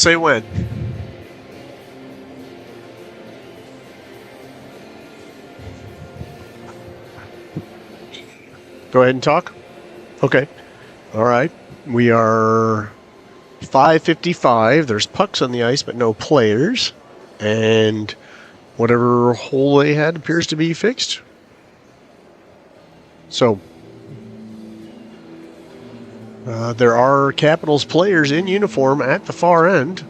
say when. Go ahead and talk. Okay. All right. We are 5:55. There's pucks on the ice, but no players. And whatever hole they had appears to be fixed. So there are Capitals players in uniform at the far end.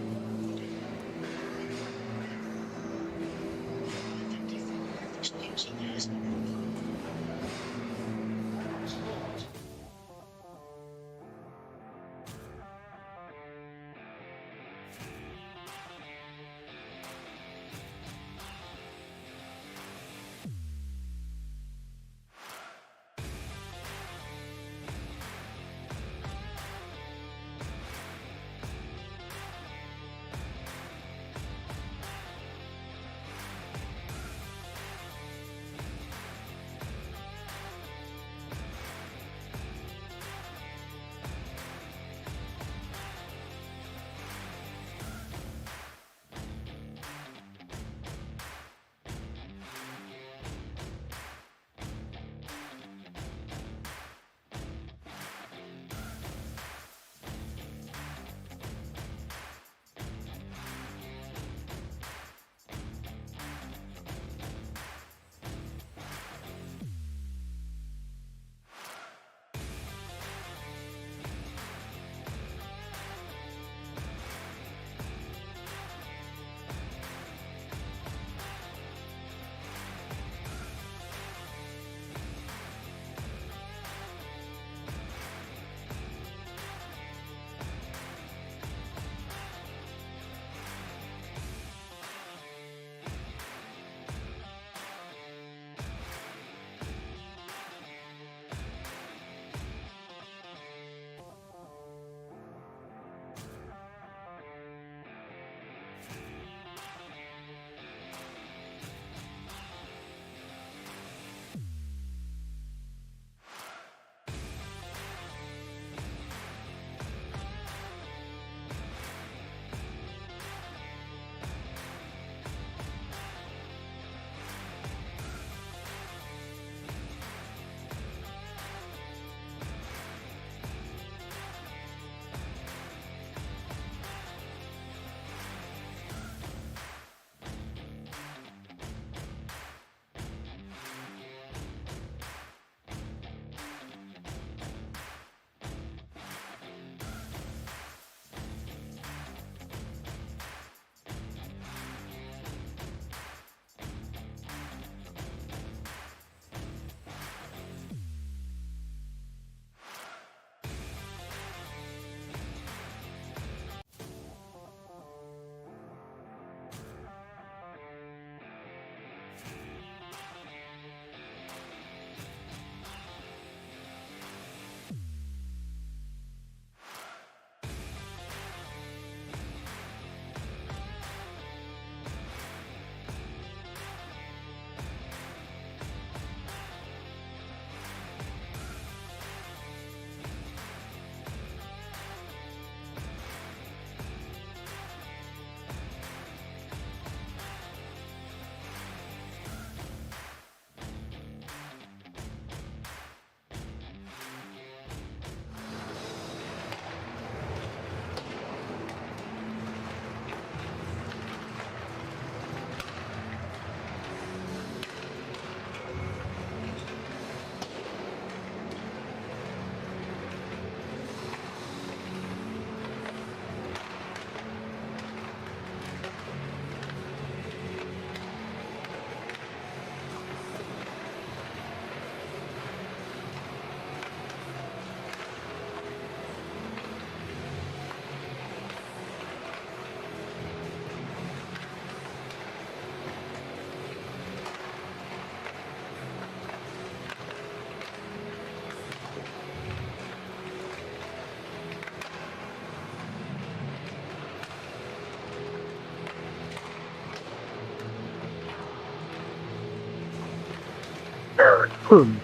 Hmm.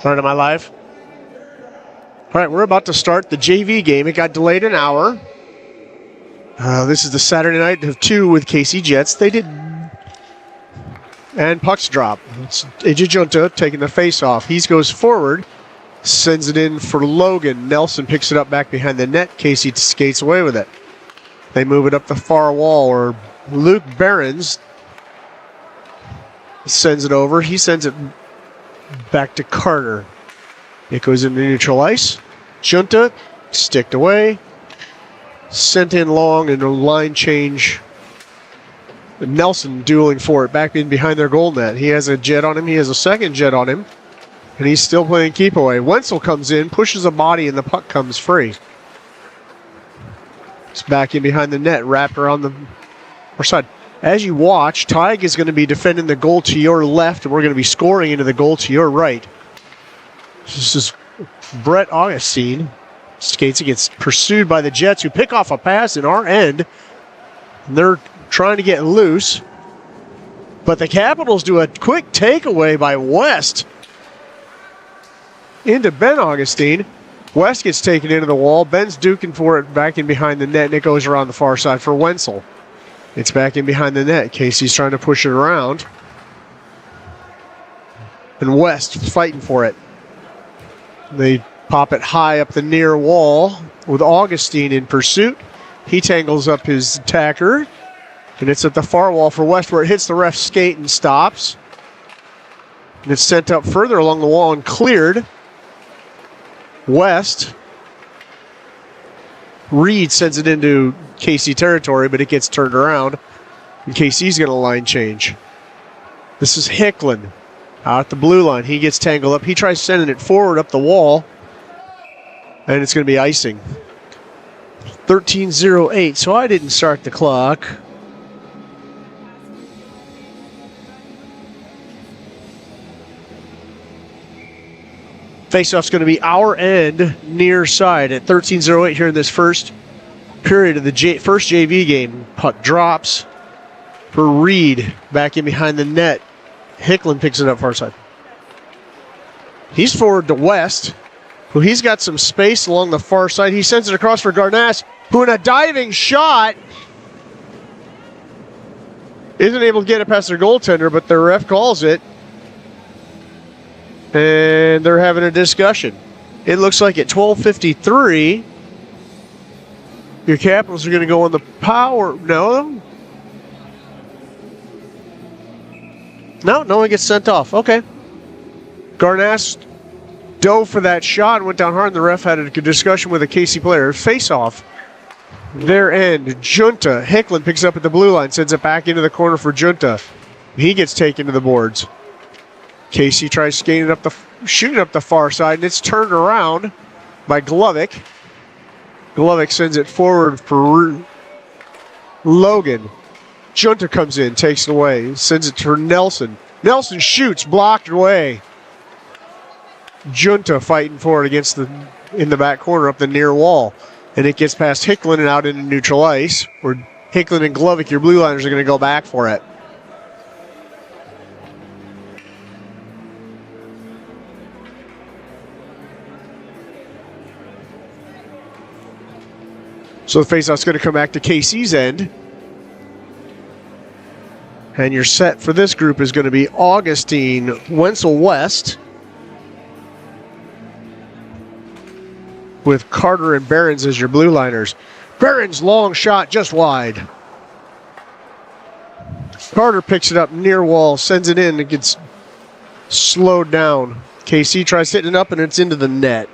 All right, am I live? All right, we're about to start the JV game. It got delayed an hour. This is the Saturday night of 2 with KC Jets. They did... And pucks drop. It's AJ Junta taking the face off. He goes forward, sends it in for Logan. Nelson picks it up back behind the net. KC skates away with it. They move it up the far wall, or Luke Behrens sends it over. He sends it back to Carter. It goes into neutral ice. Junta sticked away. Sent in long and a line change. Nelson dueling for it back in behind their goal net. He has a jet on him. He has a second jet on him. And he's still playing keep away. Wenzel comes in, pushes a body, and the puck comes free. It's back in behind the net, wrapped around the far side. As you watch, Tig is going to be defending the goal to your left, and we're going to be scoring into the goal to your right. This is Brett Augustine. Skates, gets pursued by the Jets, who pick off a pass in our end. And they're trying to get loose. But the Capitals do a quick takeaway by West into Ben Augustine. West gets taken into the wall. Ben's duking for it back in behind the net, and it goes around the far side for Wenzel. It's back in behind the net. Casey's trying to push it around. And West fighting for it. They pop it high up the near wall with Augustine in pursuit. He tangles up his attacker. And it's at the far wall for West, where it hits the ref's skate and stops. And it's sent up further along the wall and cleared. West. Reed sends it into KC territory, but it gets turned around. And KC's going to line change. This is Hicklin out at the blue line. He gets tangled up. He tries sending it forward up the wall. And it's going to be icing. 13:08, so I didn't start the clock. Faceoff's going to be our end, near side at 13:08 here in this first period of the first JV game. Puck drops for Reed back in behind the net. Hicklin picks it up far side. He's forward to West, who he's got some space along the far side. He sends it across for Garnass, who in a diving shot isn't able to get it past their goaltender, but the ref calls it. And they're having a discussion. It looks like at 12:53, your Capitals are going to go on the power. No, no one gets sent off. Okay. Garnass dove for that shot and went down hard, and the ref had a discussion with a KC player. Face off. Their end. Junta. Hicklin picks up at the blue line, sends it back into the corner for Junta. He gets taken to the boards. Casey tries shooting up the far side, and it's turned around by Glovic. Glovic sends it forward for Logan. Junta comes in, takes it away, sends it to Nelson. Nelson shoots, blocked away. Junta fighting for it in the back corner up the near wall. And it gets past Hicklin and out into neutral ice, where Hicklin and Glovic, your blue liners, are going to go back for it. So the faceoff's going to come back to KC's end. And your set for this group is going to be Augustine, Wenzel West, with Carter and Behrens as your blue liners. Behrens, long shot, just wide. Carter picks it up near wall, sends it in, it gets slowed down. KC tries hitting it up, and it's into the net.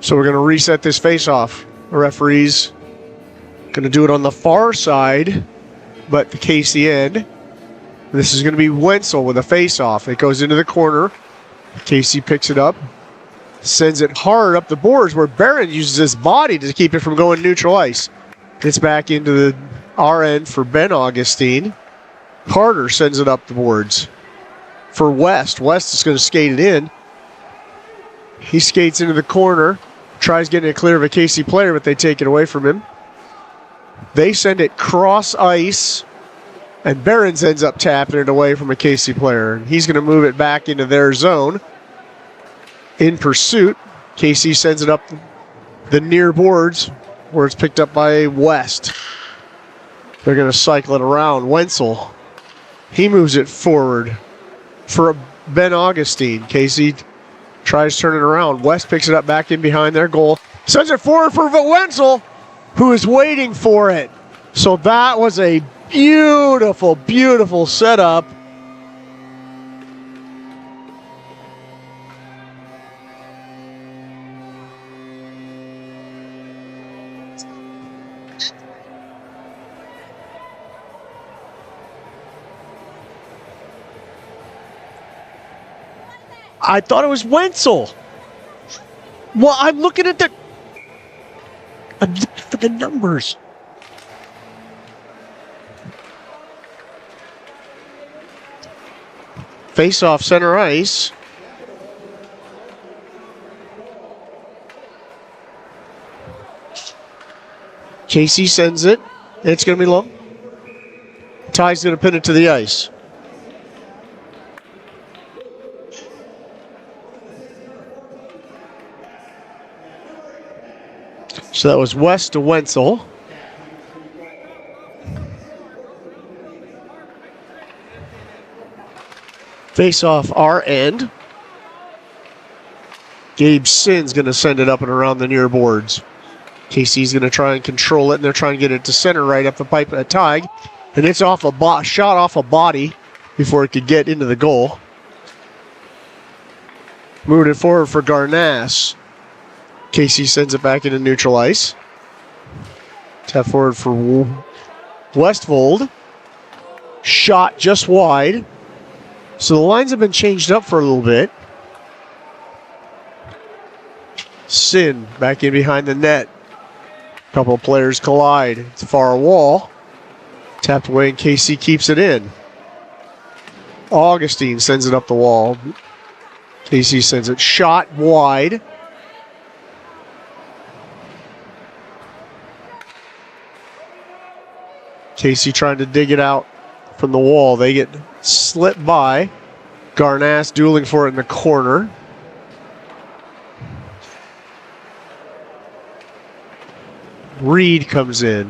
So we're going to reset this face-off. The referee's going to do it on the far side, but the KC end. This is going to be Wenzel with a face-off. It goes into the corner. KC picks it up, sends it hard up the boards where Barron uses his body to keep it from going neutral ice. It's back into the our end for Ben Augustine. Carter sends it up the boards for West. West is going to skate it in. He skates into the corner, tries getting it clear of a KC player, but they take it away from him. They send it cross ice, and Behrens ends up tapping it away from a KC player. And he's going to move it back into their zone. In pursuit, KC sends it up the near boards where it's picked up by West. They're going to cycle it around. Wenzel, he moves it forward for Ben Augustine. KC tries to turn it around. West picks it up back in behind their goal. Sends it forward for Wenzel, who is waiting for it. So that was a beautiful, beautiful setup. I thought it was Wenzel. Well, I'm looking at for the numbers. Face off center ice. KC sends it. It's going to be low. Ty's going to pin it to the ice. So that was West to Wenzel. Face off our end. Gabe Sin's going to send it up and around the near boards. KC's going to try and control it, and they're trying to get it to center right up the pipe at Tig. And it's off a shot off a body before it could get into the goal. Moving it forward for Garnass. KC sends it back into neutral ice. Tap forward for Westfold. Shot just wide. So the lines have been changed up for a little bit. Sin back in behind the net. A couple of players collide. It's a far wall. Tapped away and KC keeps it in. Augustine sends it up the wall. KC sends it shot wide. KC trying to dig it out from the wall. They get slipped by. Garnass dueling for it in the corner. Reed comes in.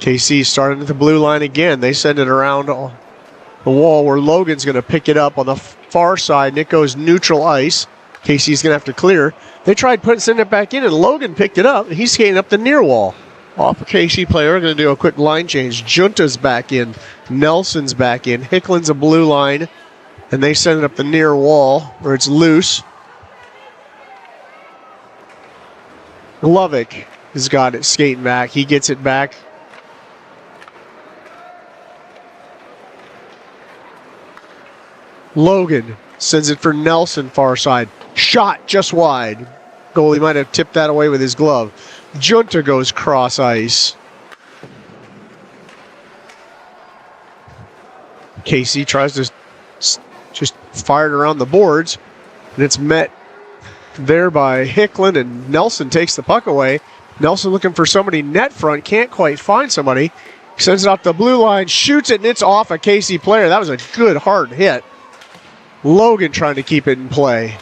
KC starting at the blue line again. They send it around the wall where Logan's going to pick it up on the far side. And it goes neutral ice. KC's going to have to clear. They tried sending it back in, and Logan picked it up. He's skating up the near wall. Off a KC player, we're going to do a quick line change. Junta's back in. Nelson's back in. Hicklin's a blue line. And they send it up the near wall where it's loose. Lovick has got it skating back. He gets it back. Logan sends it for Nelson far side. Shot just wide. Goalie might have tipped that away with his glove. Junta goes cross ice. KC tries to just fire it around the boards, and it's met there by Hicklin, and Nelson takes the puck away. Nelson looking for somebody net front, can't quite find somebody. Sends it out the blue line, shoots it, and it's off a KC player. That was a good hard hit. Logan trying to keep it in play.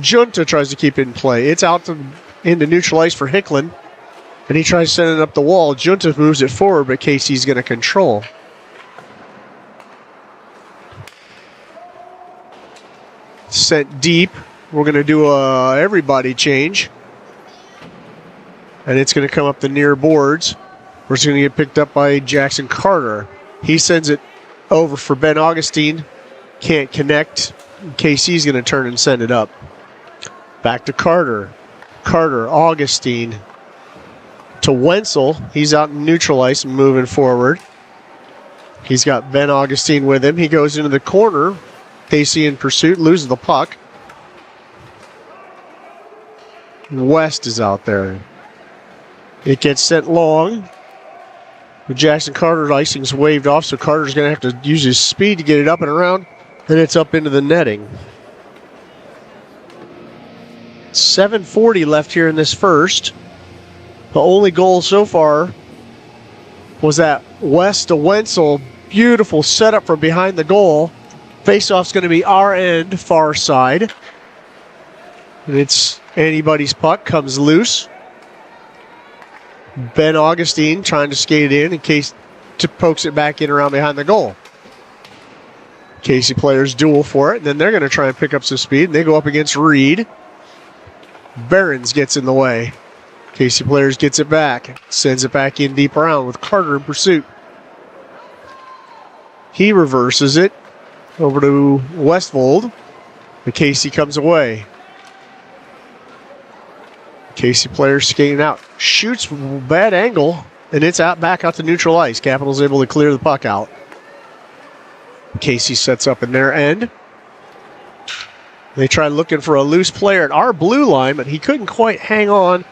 Junta tries to keep it in play. It's out into neutral ice for Hicklin. And he tries sending it up the wall. Junta moves it forward, but Casey's going to control. Sent deep. We're going to do a everybody change. And it's going to come up the near boards. We're just going to get picked up by Jackson Carter. He sends it over for Ben Augustine. Can't connect. KC's going to turn and send it up. Back to Carter. Carter, Augustine. To Wenzel. He's out in neutral ice and moving forward. He's got Ben Augustine with him. He goes into the corner. KC in pursuit. Loses the puck. West is out there. It gets sent long. With Jackson Carter's icing's waved off, so Carter's going to have to use his speed to get it up and around. Then it's up into the netting. 7:40 left here in this first. The only goal so far was that West to Wenzel. Beautiful setup from behind the goal. Faceoff's going to be our end, far side. And it's anybody's puck, comes loose. Ben Augustine trying to skate it in case pokes it back in around behind the goal. Casey players duel for it, and then they're going to try and pick up some speed, and they go up against Reed. Behrens gets in the way. Casey players gets it back, sends it back in deep around with Carter in pursuit. He reverses it over to Westfold, and Casey comes away. Casey players skating out. Shoots bad angle, and it's out back out to neutral ice. Capitals able to clear the puck out. Casey sets up in their end. They try looking for a loose player at our blue line, but he couldn't quite hang on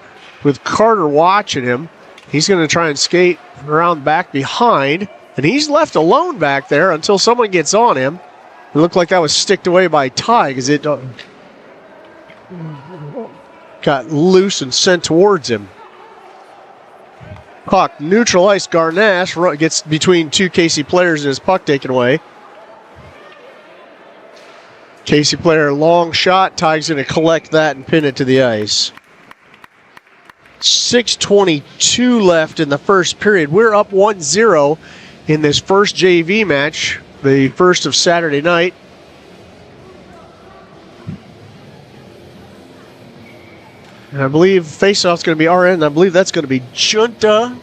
with Carter watching him. He's going to try and skate around back behind, and he's left alone back there until someone gets on him. It looked like that was sticked away by Ty because it got loose and sent towards him. Puck, neutral ice. Garnash gets between two Casey players and his puck taken away. Casey player, long shot. Ty's going to collect that and pin it to the ice. 6:22 left in the first period. We're up 1-0 in this first JV match, the first of Saturday night. And I believe faceoff's going to be our end. I believe that's going to be Junta.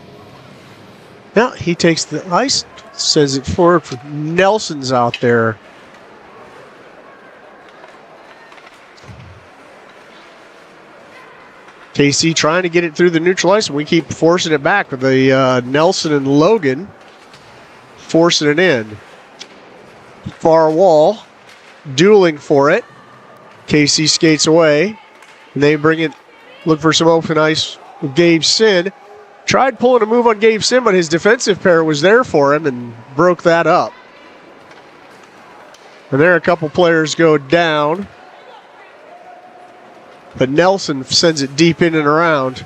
Now he takes the ice, sends it forward for Nelson's out there. KC trying to get it through the neutral ice, and we keep forcing it back with the Nelson and Logan forcing it in. Far wall, dueling for it. KC skates away, and they bring it, look for some open ice with Gabe Sin. Tried pulling a move on Gabe Sin, but his defensive pair was there for him and broke that up. And there a couple players go down. But Nelson sends it deep in and around.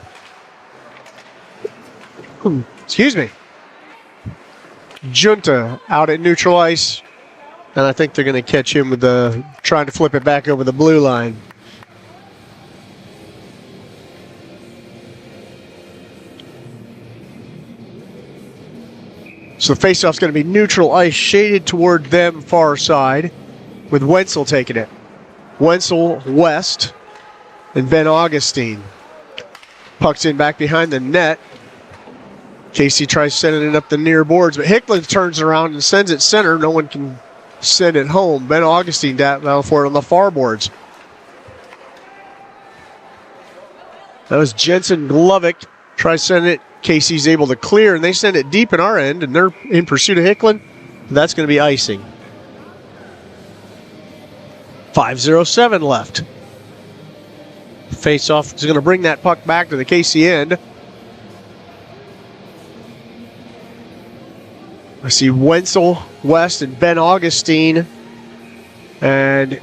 Excuse me. Junta out at neutral ice. And I think they're going to catch him with trying to flip it back over the blue line. So the faceoff's going to be neutral ice, shaded toward them far side, with Wenzel taking it. Wenzel West. And Ben Augustine. Puck's in back behind the net. Casey tries sending it up the near boards, but Hicklin turns around and sends it center. No one can send it home. Ben Augustine down for it on the far boards. That was Jensen Glovic. Tries sending it. Casey's able to clear, and they send it deep in our end, and they're in pursuit of Hicklin. That's going to be icing. 5:07 left. Face-off is going to bring that puck back to the KC end. I see Wenzel, West, and Ben Augustine. And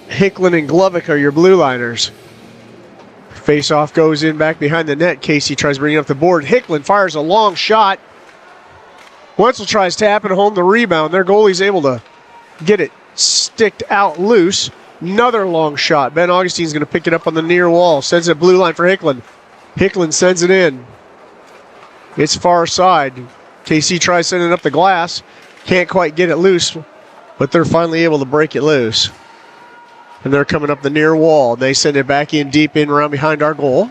Hicklin and Glovic are your blue liners. Face-off goes in back behind the net. Casey tries bringing up the board. Hicklin fires a long shot. Wenzel tries tapping home the rebound. Their goalie's able to get it sticked out loose. Another long shot. Ben Augustine's going to pick it up on the near wall. Sends it blue line for Hicklin. Hicklin sends it in. It's far side. KC tries sending it up the glass. Can't quite get it loose, but they're finally able to break it loose. And they're coming up the near wall. They send it back in deep in around behind our goal.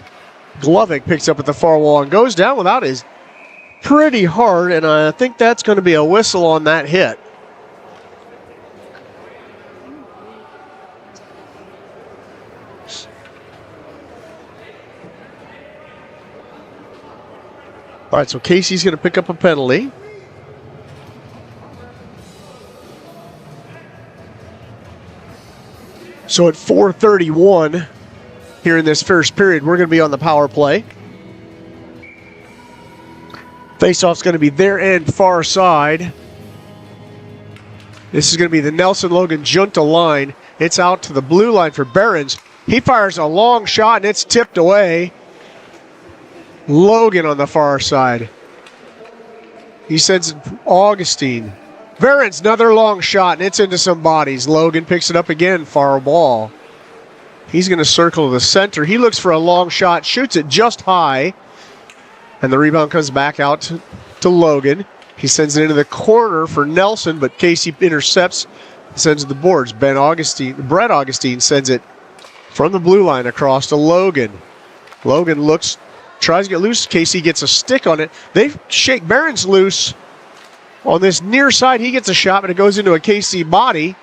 Glovic picks up at the far wall and goes down without his pretty hard, and I think that's going to be a whistle on that hit. All right, so Casey's going to pick up a penalty. So at 4:31 here in this first period, we're going to be on the power play. Faceoff's going to be their end, far side. This is going to be the Nelson Logan Junta line. It's out to the blue line for Behrens. He fires a long shot, and it's tipped away. Logan on the far side. He sends Augustine. Behrens, another long shot, and it's into some bodies. Logan picks it up again, far ball. He's going to circle to the center. He looks for a long shot, shoots it just high, and the rebound comes back out to Logan. He sends it into the corner for Nelson, but Casey intercepts and sends it to the boards. Brett Augustine sends it from the blue line across to Logan. Logan looks, tries to get loose. Casey gets a stick on it. They shake Behrens loose on this near side. He gets a shot, but it goes into a KC body.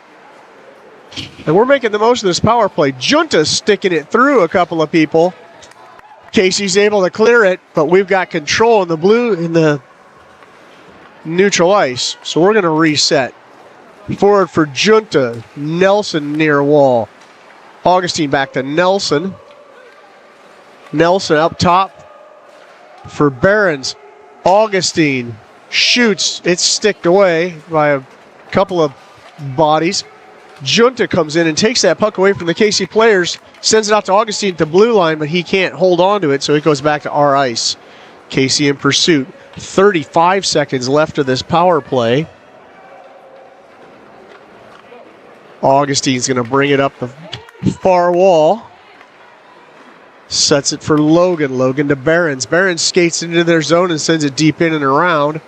And we're making the most of this power play. Junta's sticking it through a couple of people. Casey's able to clear it, but we've got control in the neutral ice. So we're going to reset. Forward for Junta. Nelson near wall. Augustine back to Nelson. Nelson up top for Behrens. Augustine shoots. It's sticked away by a couple of bodies. Junta comes in and takes that puck away from the KC players, sends it out to Augustine at the blue line, but he can't hold on to it, so it goes back to our ice. KC in pursuit. 35 seconds left of this power play. Augustine's going to bring it up the far wall. Sets it for Logan. Logan to Behrens. Behrens skates into their zone and sends it deep in and around.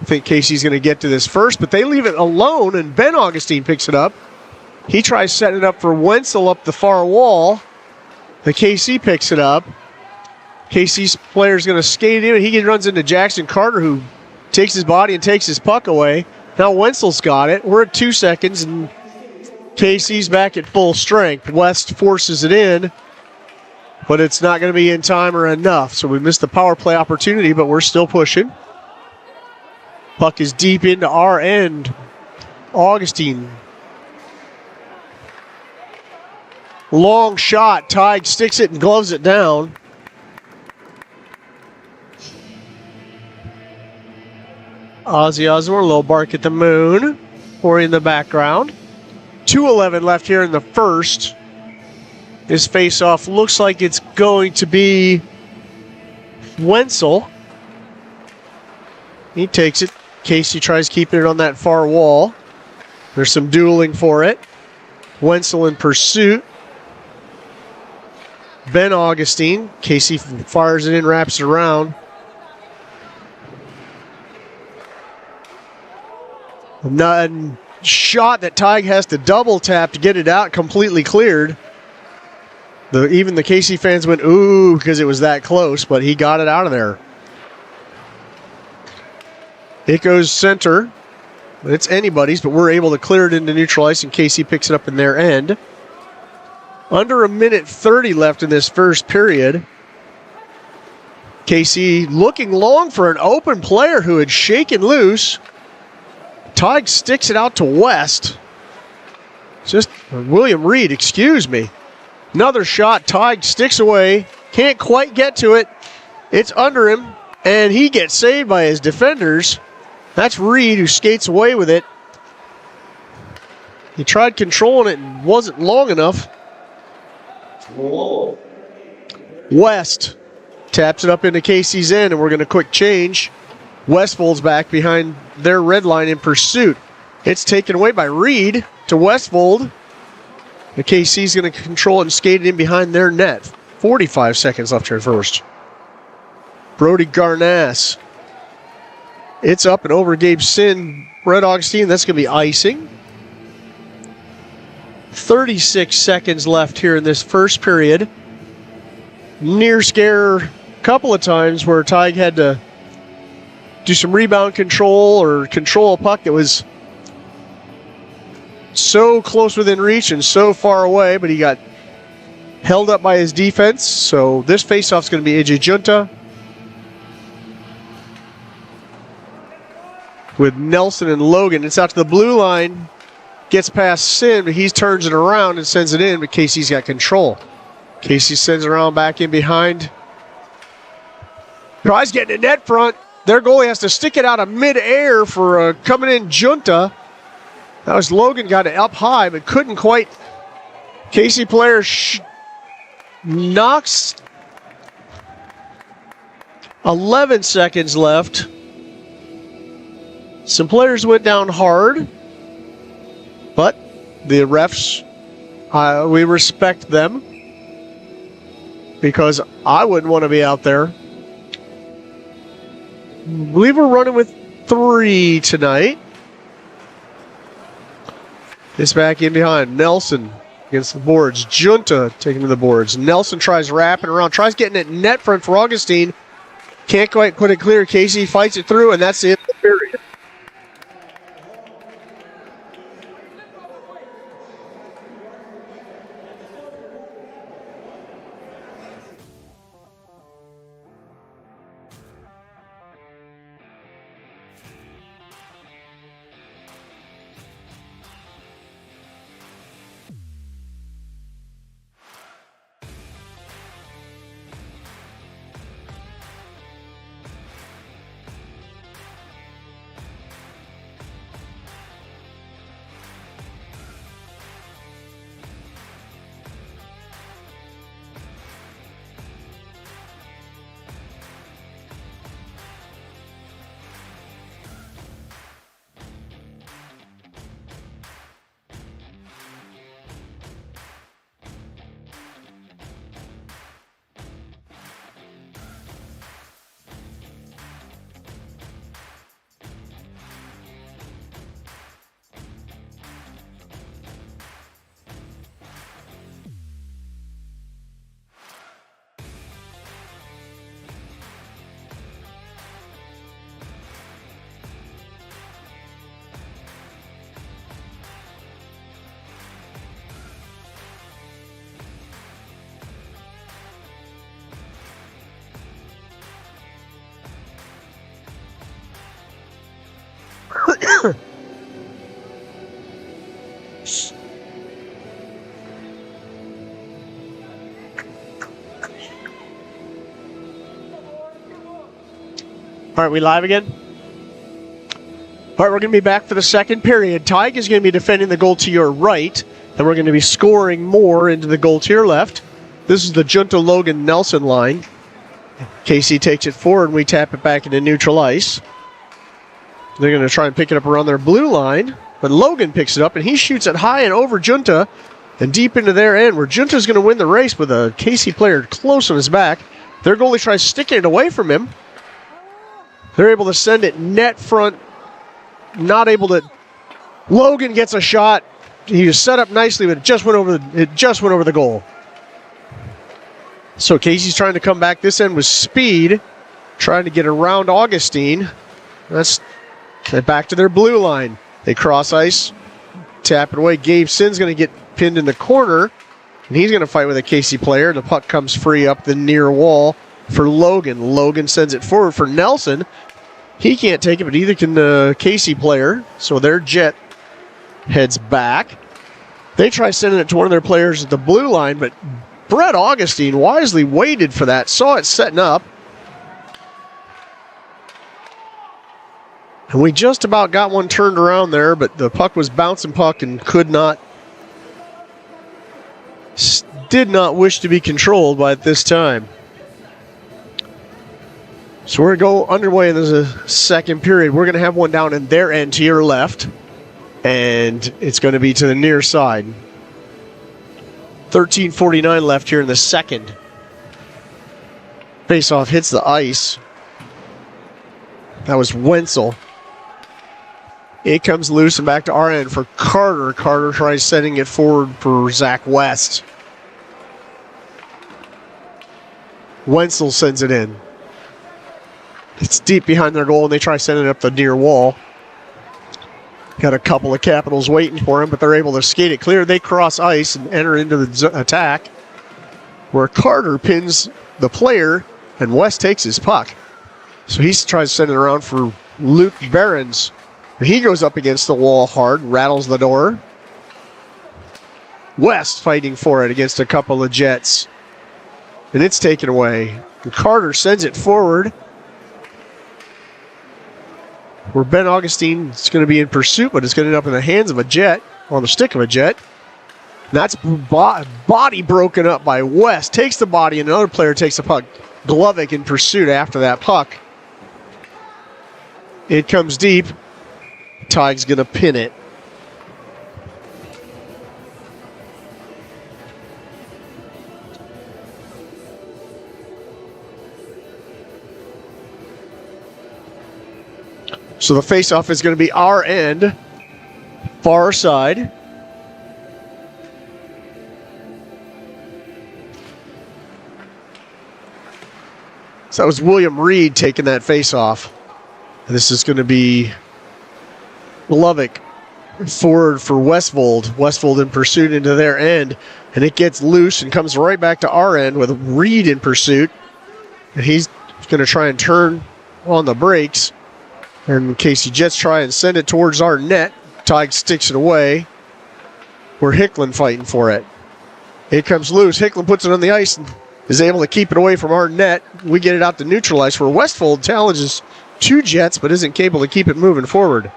I think Casey's going to get to this first, but they leave it alone, and Ben Augustine picks it up. He tries setting it up for Wenzel up the far wall. The KC picks it up. KC's player's going to skate in. He runs into Jackson Carter, who takes his body and takes his puck away. Now Wenzel's got it. We're at 2 seconds, and KC's back at full strength. West forces it in, but it's not going to be in time or enough. So we missed the power play opportunity, but we're still pushing. Puck is deep into our end. Augustine. Long shot. Tige sticks it and gloves it down. Ozzy Osbourne, low bark at the moon. Or in the background. 2:11 left here in the first. This face-off looks like it's going to be Wenzel. He takes it. Casey tries keeping it on that far wall. There's some dueling for it. Wenzel in pursuit. Ben Augustine. Casey fires it in, wraps it around. None shot that Tige has to double tap to get it out, completely cleared. Even the KC fans went, ooh, because it was that close, but he got it out of there. It goes center. It's anybody's, but we're able to clear it into neutral ice, and KC picks it up in their end. Under 1:30 left in this first period. KC looking long for an open player who had shaken loose. Tige sticks it out to West. Just William Reed, excuse me. Another shot. Tige sticks away. Can't quite get to it. It's under him, and he gets saved by his defenders. That's Reed who skates away with it. He tried controlling it and wasn't long enough. West taps it up into Casey's end, and we're going to quick change. West folds back behind their red line in pursuit. It's taken away by Reed to Westfold. The KC's going to control it and skate it in behind their net. 45 seconds left here first. Brody Garnass. It's up and over Gabe Sin. Brett Augustine, that's going to be icing. 36 seconds left here in this first period. Near scare a couple of times where Tig had to do some rebound control or control a puck that was so close within reach and so far away, but he got held up by his defense. So this faceoff is going to be AJ Junta with Nelson and Logan. It's out to the blue line. Gets past Sin, but he turns it around and sends it in, but Casey's got control. Casey sends it around back in behind. Tries getting a net front. Their goalie has to stick it out of midair for coming in Junta. That was Logan, got it up high, but couldn't quite. Casey player knocks. 11 seconds left. Some players went down hard, but the refs, we respect them because I wouldn't want to be out there. I believe we're running with 3 tonight. It's back in behind. Nelson against the boards. Junta taking to the boards. Nelson tries wrapping around. Tries getting it net front for Augustine. Can't quite put it clear. Casey fights it through, and that's the end of the period. All right, we live again? All right, we're going to be back for the second period. Tig is going to be defending the goal to your right, and we're going to be scoring more into the goal to your left. This is the Junta Logan Nelson line. Casey takes it forward, and we tap it back into neutral ice. They're going to try and pick it up around their blue line, but Logan picks it up, and he shoots it high and over Junta and deep into their end, where Junta's going to win the race with a Casey player close on his back. Their goalie tries sticking it away from him. They're able to send it net front. Not able to. Logan gets a shot. He was set up nicely, but it just went over the goal. So Casey's trying to come back this end with speed, trying to get around Augustine. That's back to their blue line. They cross ice, tap it away. Gabe Sin's going to get pinned in the corner, and he's going to fight with a Casey player. The puck comes free up the near wall for Logan. Logan sends it forward for Nelson. He can't take it, but neither can the Casey player. So their jet heads back. They try sending it to one of their players at the blue line, but Brett Augustine wisely waited for that, saw it setting up. And we just about got one turned around there, but the puck was bouncing puck and did not wish to be controlled by it this time. So we're going to go underway in the second period. We're going to have one down in their end to your left. And it's going to be to the near side. 13:49 left here in the second. Face-off hits the ice. That was Wenzel. It comes loose and back to our end for Carter. Carter tries sending it forward for Zach West. Wenzel sends it in. It's deep behind their goal, and they try sending it up the near wall. Got a couple of Capitals waiting for him, but they're able to skate it clear. They cross ice and enter into the attack, where Carter pins the player, and West takes his puck. So he tries to send it around for Luke Behrens. And he goes up against the wall hard, rattles the door. West fighting for it against a couple of Jets. And it's taken away. And Carter sends it forward, where Ben Augustine is going to be in pursuit, but it's going to end up in the hands of a Jet, on the stick of a Jet. And that's body broken up by West. Takes the body, and another player takes the puck. Glovic in pursuit after that puck. It comes deep. Tig's going to pin it. So the faceoff is going to be our end, far side. So that was William Reed taking that faceoff. And this is going to be Lovick forward for Westfold. Westfold in pursuit into their end. And it gets loose and comes right back to our end with Reed in pursuit. And he's going to try and turn on the brakes. And Casey Jets try and send it towards our net. Tig sticks it away. We're Hicklin fighting for it. It comes loose. Hicklin puts it on the ice and is able to keep it away from our net. We get it out to neutralize, where Westfold challenges two Jets but isn't capable to keep it moving forward.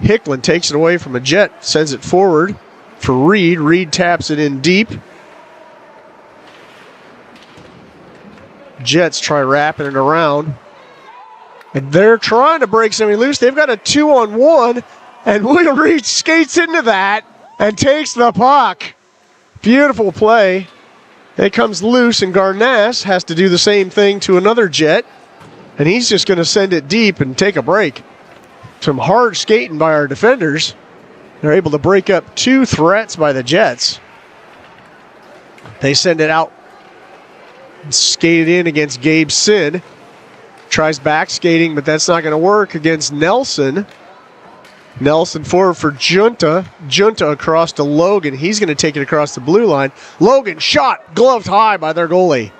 Hicklin takes it away from a Jet, sends it forward for Reed. Reed taps it in deep. Jets try wrapping it around. And they're trying to break something loose. They've got a 2-on-1, and William Reed skates into that and takes the puck. Beautiful play. It comes loose, and Garnass has to do the same thing to another Jet, and he's just going to send it deep and take a break. Some hard skating by our defenders. They're able to break up two threats by the Jets. They send it out. Skated in against Gabe Sin. Tries back skating, but that's not going to work against Nelson. Nelson forward for Junta. Junta across to Logan. He's going to take it across the blue line. Logan shot, gloved high by their goalie.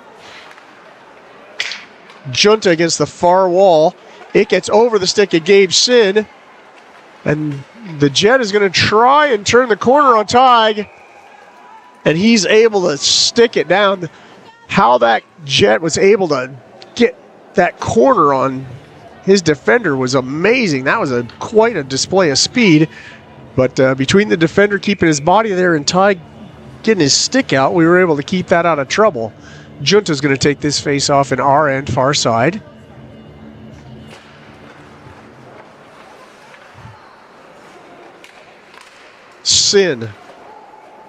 Junta against the far wall. It gets over the stick of Gabe Sin. And the Jet is going to try and turn the corner on Tig. And he's able to stick it down. How that Jet was able to get that corner on his defender was amazing. That was quite a display of speed. But between the defender keeping his body there and Tig getting his stick out, we were able to keep that out of trouble. Junta's going to take this face off in our end, far side. Sin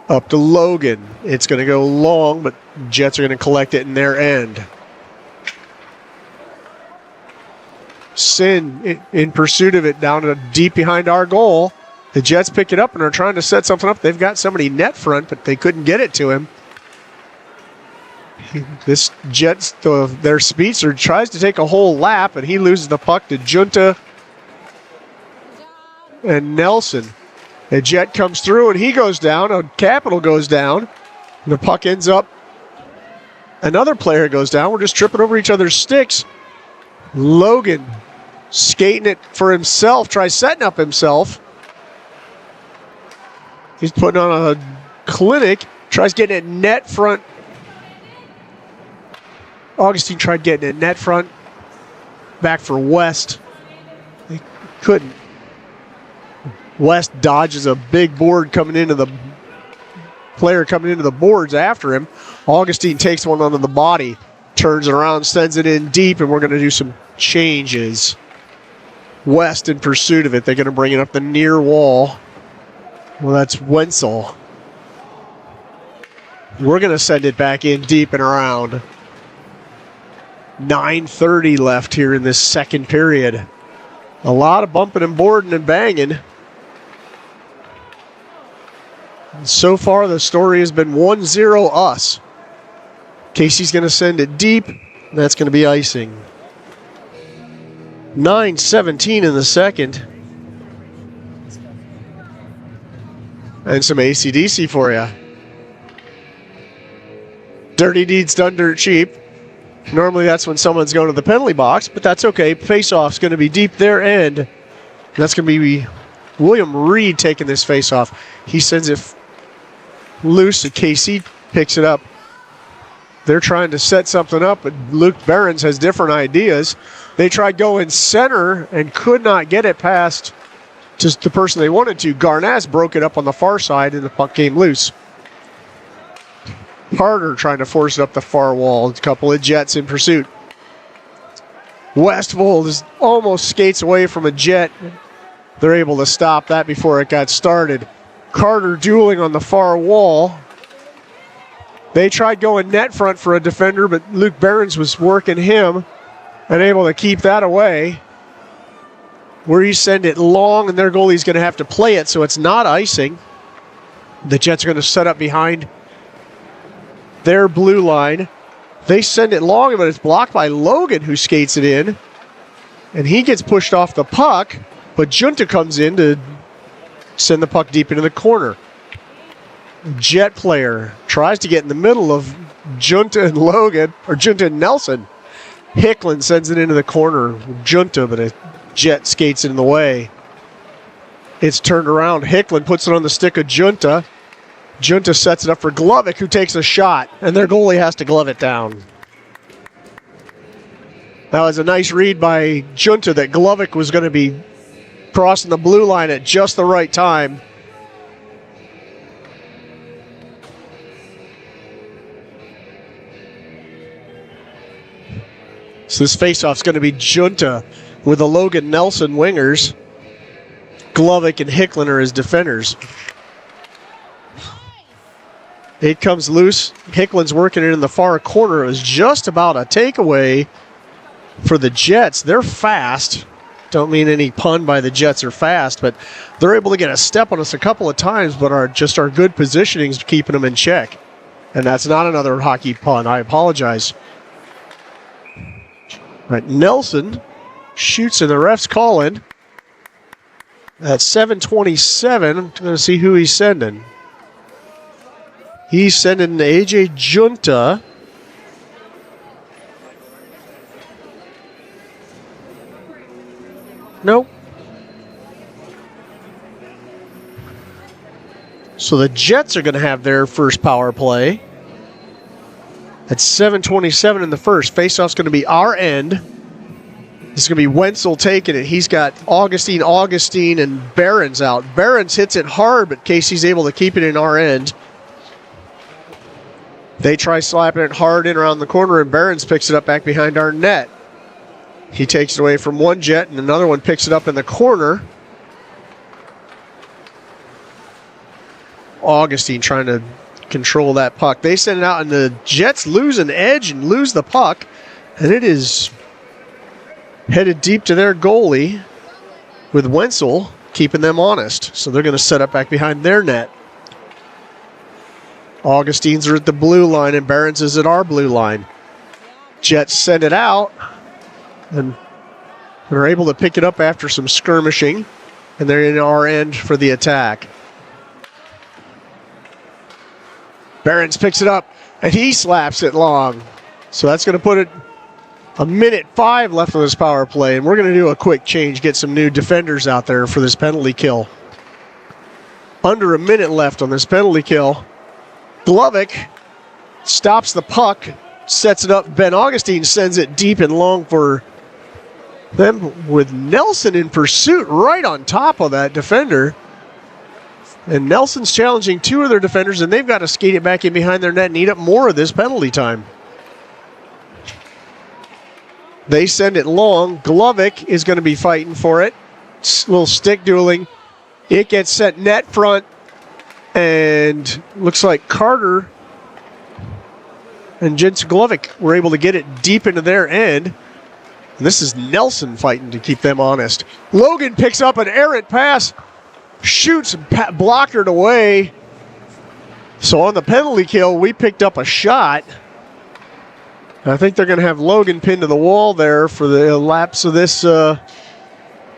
up to Logan. It's going to go long, but Jets are going to collect it in their end. Sin in pursuit of it down to deep behind our goal. The Jets pick it up and are trying to set something up. They've got somebody net front, but they couldn't get it to him. This Jets, their speedster, tries to take a whole lap, and he loses the puck to Junta and Nelson. The Jet comes through, and he goes down. A Capital goes down. And the puck ends up. Another player goes down. We're just tripping over each other's sticks. Logan skating it for himself, tries setting up himself. He's putting on a clinic, tries getting it net front. Augustine tried getting it net front. Back for West. They couldn't. West dodges a big board coming into the player coming into the boards after him. Augustine takes one onto the body, turns it around, sends it in deep, and we're going to do some changes. West in pursuit of it. They're going to bring it up the near wall. Well, that's Wenzel. We're going to send it back in deep and around. 9:30 left here in this second period. A lot of bumping and boarding and banging. And so far, the story has been 1-0 us. Casey's going to send it deep. That's going to be icing. 9:17 in the second. And some AC/DC for you. Dirty deeds done dirt cheap. Normally that's when someone's going to the penalty box, but that's okay. Face-off's going to be deep their end. That's going to be William Reed taking this face-off. He sends it loose, and KC picks it up. They're trying to set something up, but Luke Behrens has different ideas. They tried going center and could not get it past just the person they wanted to. Garnas broke it up on the far side, and the puck came loose. Carter trying to force it up the far wall. A couple of Jets in pursuit. Westvold is almost skates away from a Jet. They're able to stop that before it got started. Carter dueling on the far wall. They tried going net front for a defender, but Luke Behrens was working him and able to keep that away. Where you send it long, and their goalie's going to have to play it, so it's not icing. The Jets are going to set up behind their blue line. They send it long, but it's blocked by Logan, who skates it in. And he gets pushed off the puck, but Junta comes in to send the puck deep into the corner. Jet player tries to get in the middle of Junta and Logan, or Junta and Nelson. Hicklin sends it into the corner. Junta, but a Jet skates in the way. It's turned around. Hicklin puts it on the stick of Junta. Junta sets it up for Glovic, who takes a shot, and their goalie has to glove it down. That was a nice read by Junta that Glovic was going to be crossing the blue line at just the right time. So this faceoff's going to be Junta with the Logan Nelson wingers. Glovic and Hicklin are his defenders. It comes loose. Hicklin's working it in the far corner. It was just about a takeaway for the Jets. They're fast. Don't mean any pun by the Jets are fast, but they're able to get a step on us a couple of times, but our good positioning is keeping them in check. And that's not another hockey pun. I apologize. All right, Nelson shoots and the ref's calling. At 7:27, I'm going to see who he's sending. He's sending AJ Junta. Nope. So the Jets are going to have their first power play. At 7:27 in the first. Faceoff's going to be our end. This is going to be Wenzel taking it. He's got Augustine, and Behrens out. Behrens hits it hard, but Casey's able to keep it in our end. They try slapping it hard in around the corner, and Behrens picks it up back behind our net. He takes it away from one Jet, and another one picks it up in the corner. Augustine trying to control that puck. They send it out, and the Jets lose an edge and lose the puck, and it is headed deep to their goalie with Wenzel keeping them honest. So they're going to set up back behind their net. Augustines are at the blue line, and Behrens is at our blue line. Jets send it out, and they're able to pick it up after some skirmishing, and they're in our end for the attack. Behrens picks it up, and he slaps it long. So that's going to put it 1:05 left on this power play, and we're going to do a quick change, get some new defenders out there for this penalty kill. Under a minute left on this penalty kill. Glovic stops the puck, sets it up. Ben Augustine sends it deep and long for them with Nelson in pursuit right on top of that defender. And Nelson's challenging two of their defenders, and they've got to skate it back in behind their net and eat up more of this penalty time. They send it long. Glovic is going to be fighting for it. Little stick dueling. It gets set net front. And looks like Carter and Jensen Glovic were able to get it deep into their end. And this is Nelson fighting to keep them honest. Logan picks up an errant pass, shoots, blockered away. So on the penalty kill, we picked up a shot. I think they're going to have Logan pinned to the wall there for the lapse of this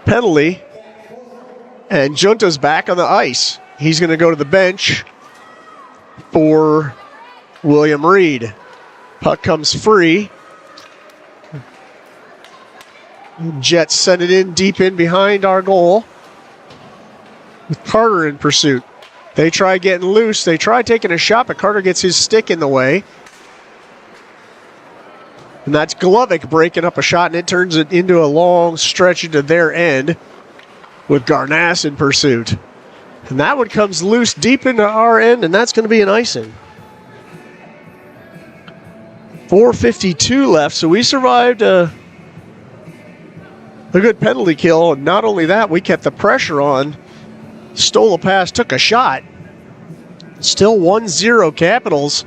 penalty. And Junta's back on the ice. He's going to go to the bench for William Reed. Puck comes free. Jets send it in deep in behind our goal with Carter in pursuit. They try getting loose. They try taking a shot, but Carter gets his stick in the way. And that's Glovic breaking up a shot, and it turns it into a long stretch into their end with Garnass in pursuit. And that one comes loose deep into our end, and that's going to be an icing. 4:52 left, so we survived a good penalty kill. And not only that, we kept the pressure on. Stole a pass, took a shot. Still 1-0 Capitals.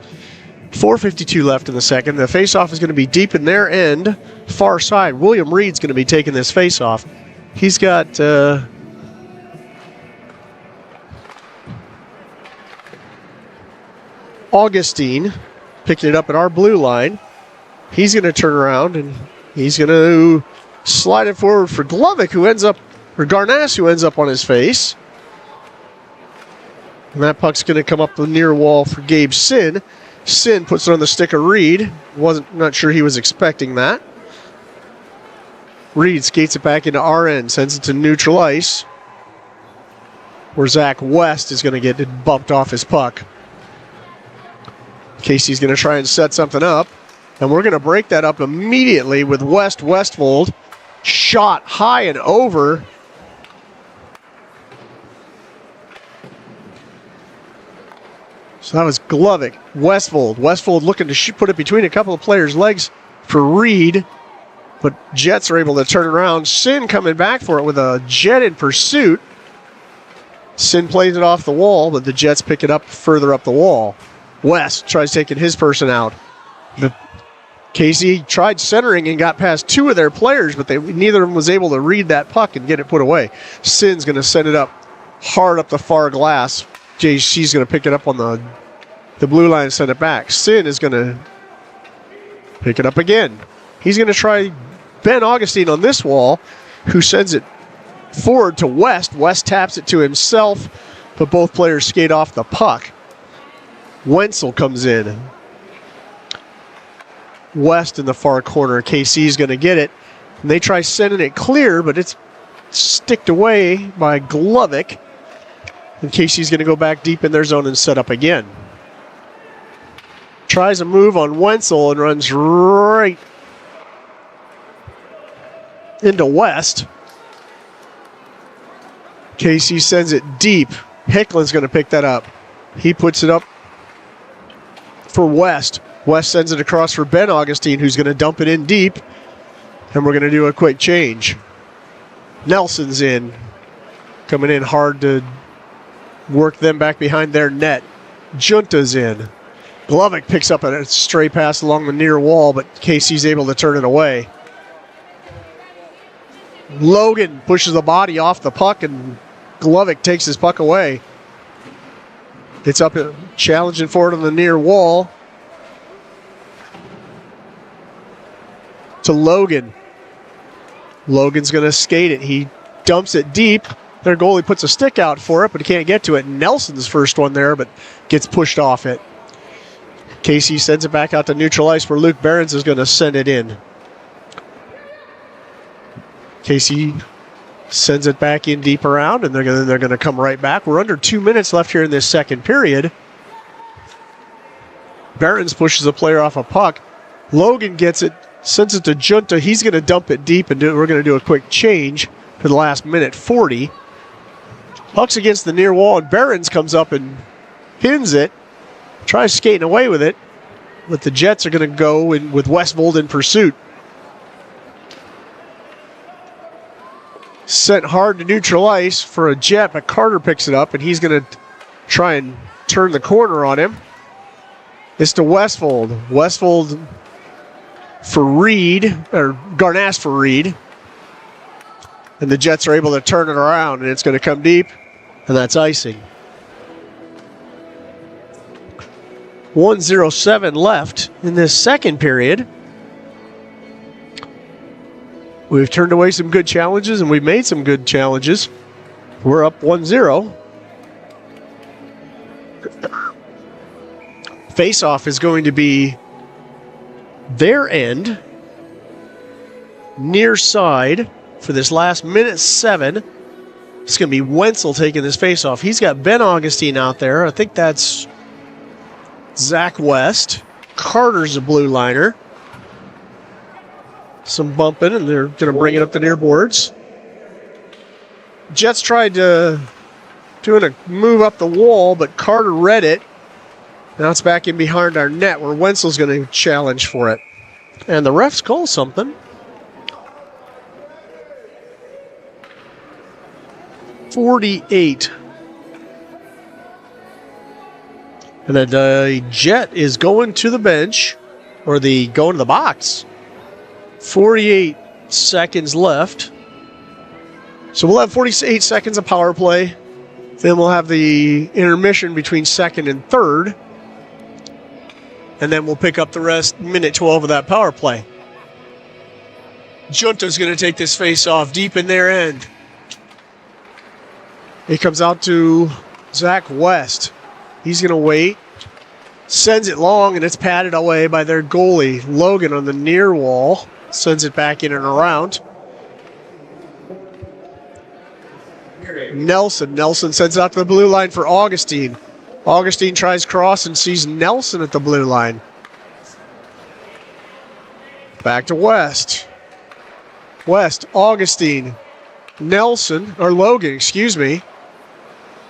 4:52 left in the second. The faceoff is going to be deep in their end, far side. William Reed's going to be taking this faceoff. He's got Augustine picking it up at our blue line. He's going to turn around and he's going to slide it forward for Glovic, who ends up, or Garnass, who ends up on his face. And that puck's going to come up the near wall for Gabe Sin. Sin puts it on the stick of Reed. Not sure he was expecting that. Reed skates it back into our end, sends it to neutral ice, where Zach West is going to get it bumped off his puck. Casey's going to try and set something up, and we're going to break that up immediately with Westfold. Shot high and over. So that was Glovic. Westfold looking to put it between a couple of players' legs for Reed, but Jets are able to turn around. Sin coming back for it with a Jet in pursuit. Sin plays it off the wall, but the Jets pick it up further up the wall. West tries taking his person out. Casey tried centering and got past two of their players, but neither of them was able to read that puck and get it put away. Sin's going to send it up hard up the far glass. JC's going to pick it up on the blue line and send it back. Sin is going to pick it up again. He's going to try Ben Augustine on this wall, who sends it forward to West. West taps it to himself, but both players skate off the puck. Wenzel comes in. West in the far corner. KC's going to get it. And they try sending it clear, but it's sticked away by Glovic. And Casey's going to go back deep in their zone and set up again. Tries a move on Wenzel and runs right into West. Casey sends it deep. Hicklin's going to pick that up. He puts it up for West. West sends it across for Ben Augustine, who's going to dump it in deep. And we're going to do a quick change. Nelson's in. Coming in hard to work them back behind their net. Junta's in. Glovic picks up a stray pass along the near wall, but Casey's able to turn it away. Logan pushes the body off the puck, and Glovic takes his puck away. It's up, challenging forward on the near wall to Logan. Logan's going to skate it. He dumps it deep. Their goalie puts a stick out for it, but he can't get to it. Nelson's first one there, but gets pushed off it. Casey sends it back out to neutral ice, where Luke Behrens is going to send it in. Casey sends it back in deep around, and they're going to come right back. We're under 2 minutes left here in this second period. Behrens pushes the player off a puck. Logan gets it, sends it to Junta. He's going to dump it deep, and we're going to do a quick change for the last minute 40. Puck's against the near wall, and Behrens comes up and pins it. Tries skating away with it, but the Jets are going to go in with Westfold in pursuit. Sent hard to neutral ice for a Jet, but Carter picks it up, and he's going to try and turn the corner on him. It's to Westfold. Westfold for Reed, or Garnass for Reed. And the Jets are able to turn it around, and it's going to come deep, and that's icing. 1:07 left in this second period. We've turned away some good challenges, and we've made some good challenges. We're up 1-0. Face-off is going to be their end, near side, for this last minute 7. It's going to be Wenzel taking this face-off. He's got Ben Augustine out there. I think that's Zach West. Carter's a blue liner. Some bumping, and they're going to bring it up the near boards. Jets tried to do a move up the wall, but Carter read it. Now it's back in behind our net where Wenzel's going to challenge for it. And the refs call something. 48. And the Jet is going to the bench, or going to the box. 48 seconds left. So we'll have 48 seconds of power play. Then we'll have the intermission between second and third. And then we'll pick up the rest, minute 12 of that power play. Junta's going to take this face off deep in their end. It comes out to Zach West. He's going to wait. Sends it long, and it's patted away by their goalie. Logan on the near wall. Sends it back in and around. Nelson sends it out to the blue line for Augustine. Augustine tries cross and sees Nelson at the blue line. Back to West. West, Augustine, Nelson, or Logan, excuse me.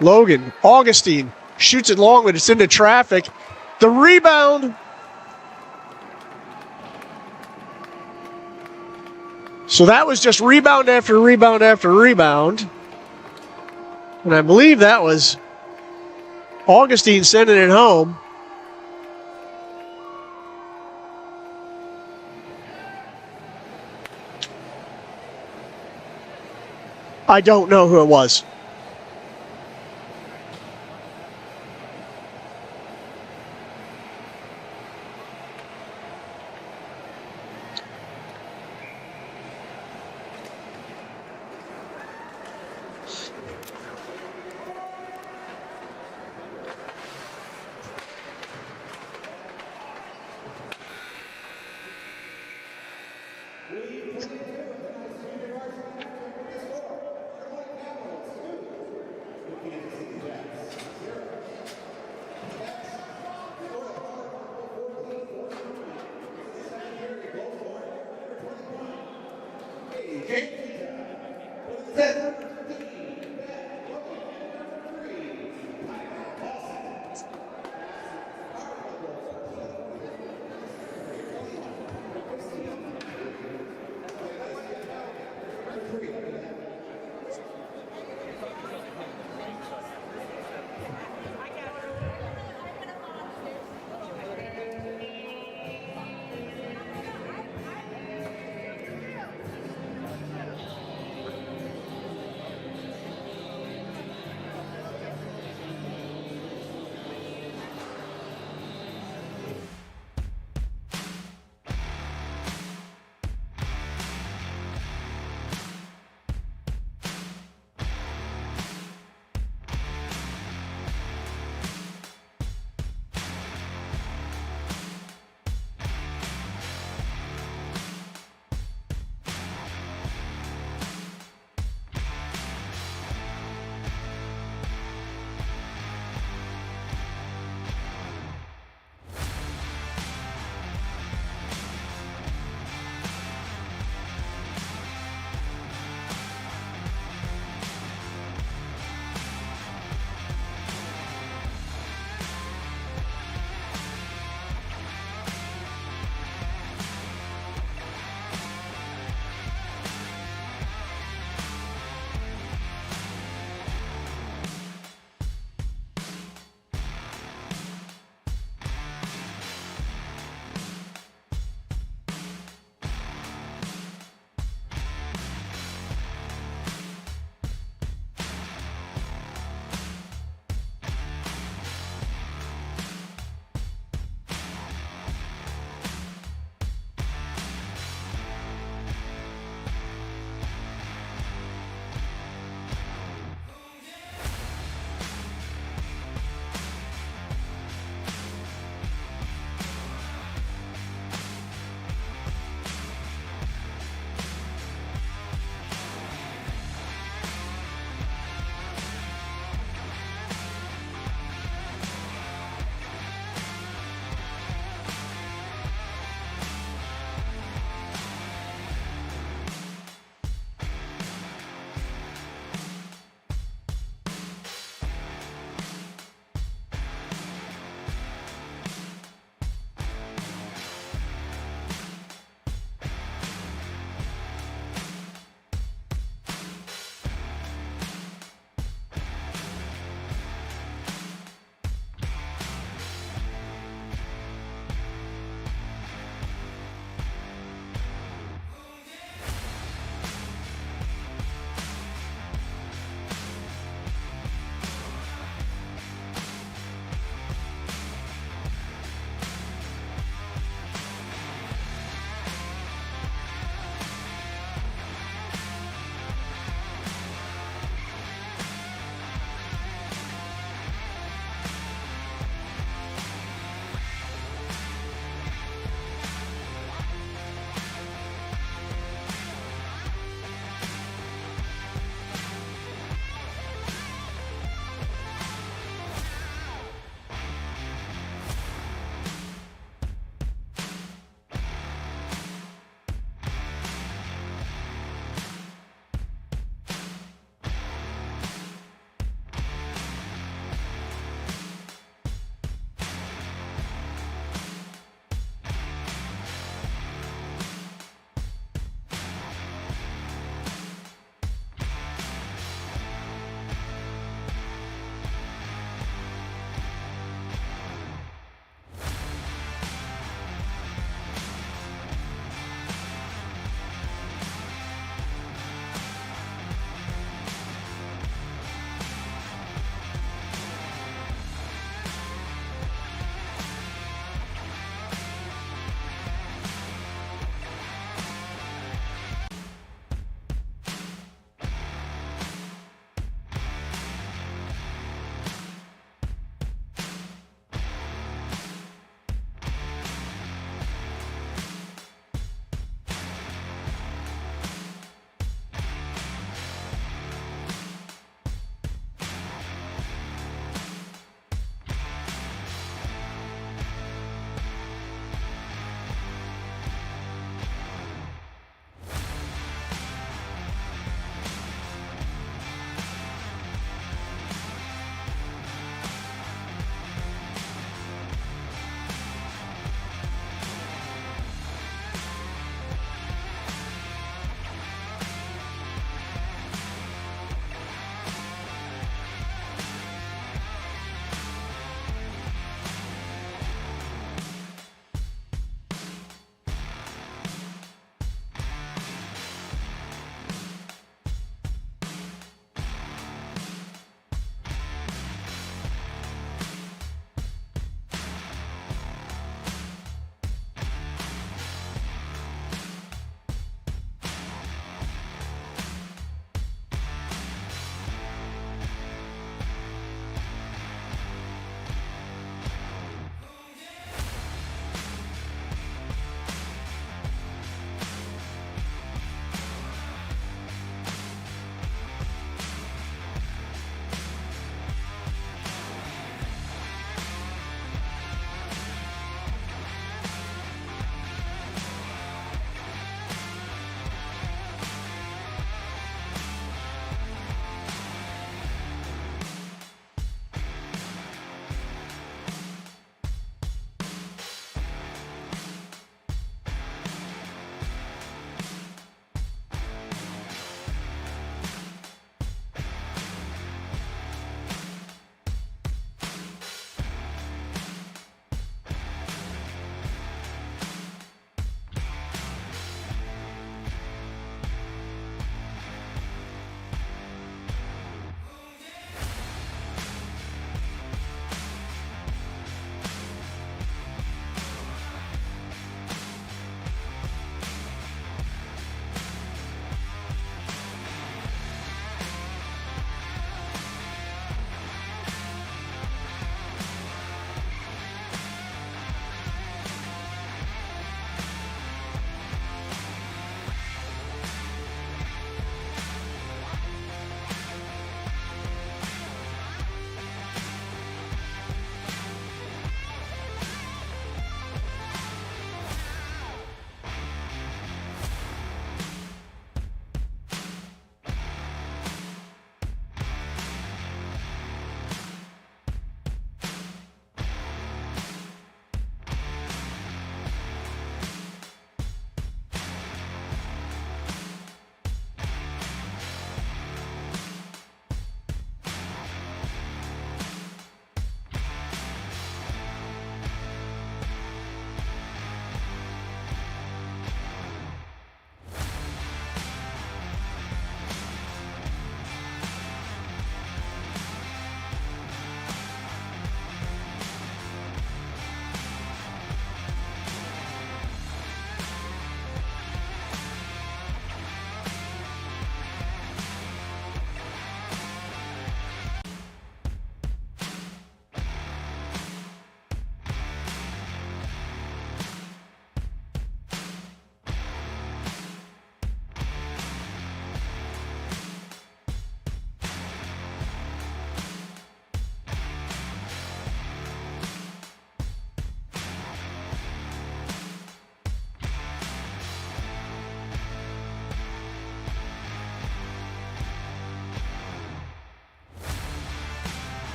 Logan, Augustine shoots it long, but it's into traffic. The rebound. So that was just rebound after rebound after rebound. And I believe that was Augustine sending it home. I don't know who it was.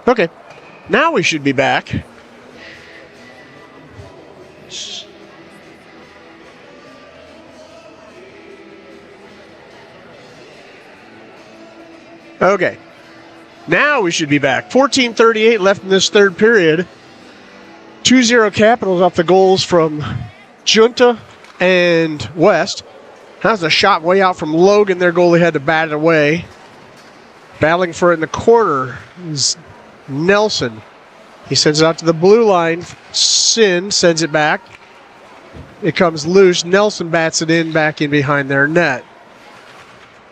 Okay. Now we should be back. Okay. Now we should be back. 14:38 left in this third period. 2-0 Capitals off the goals from Junta and West. That was a shot way out from Logan. Their goalie had to bat it away. Battling for it in the corner is Nelson. He sends it out to the blue line. Sin sends it back. It comes loose. Nelson bats it in, back in behind their net.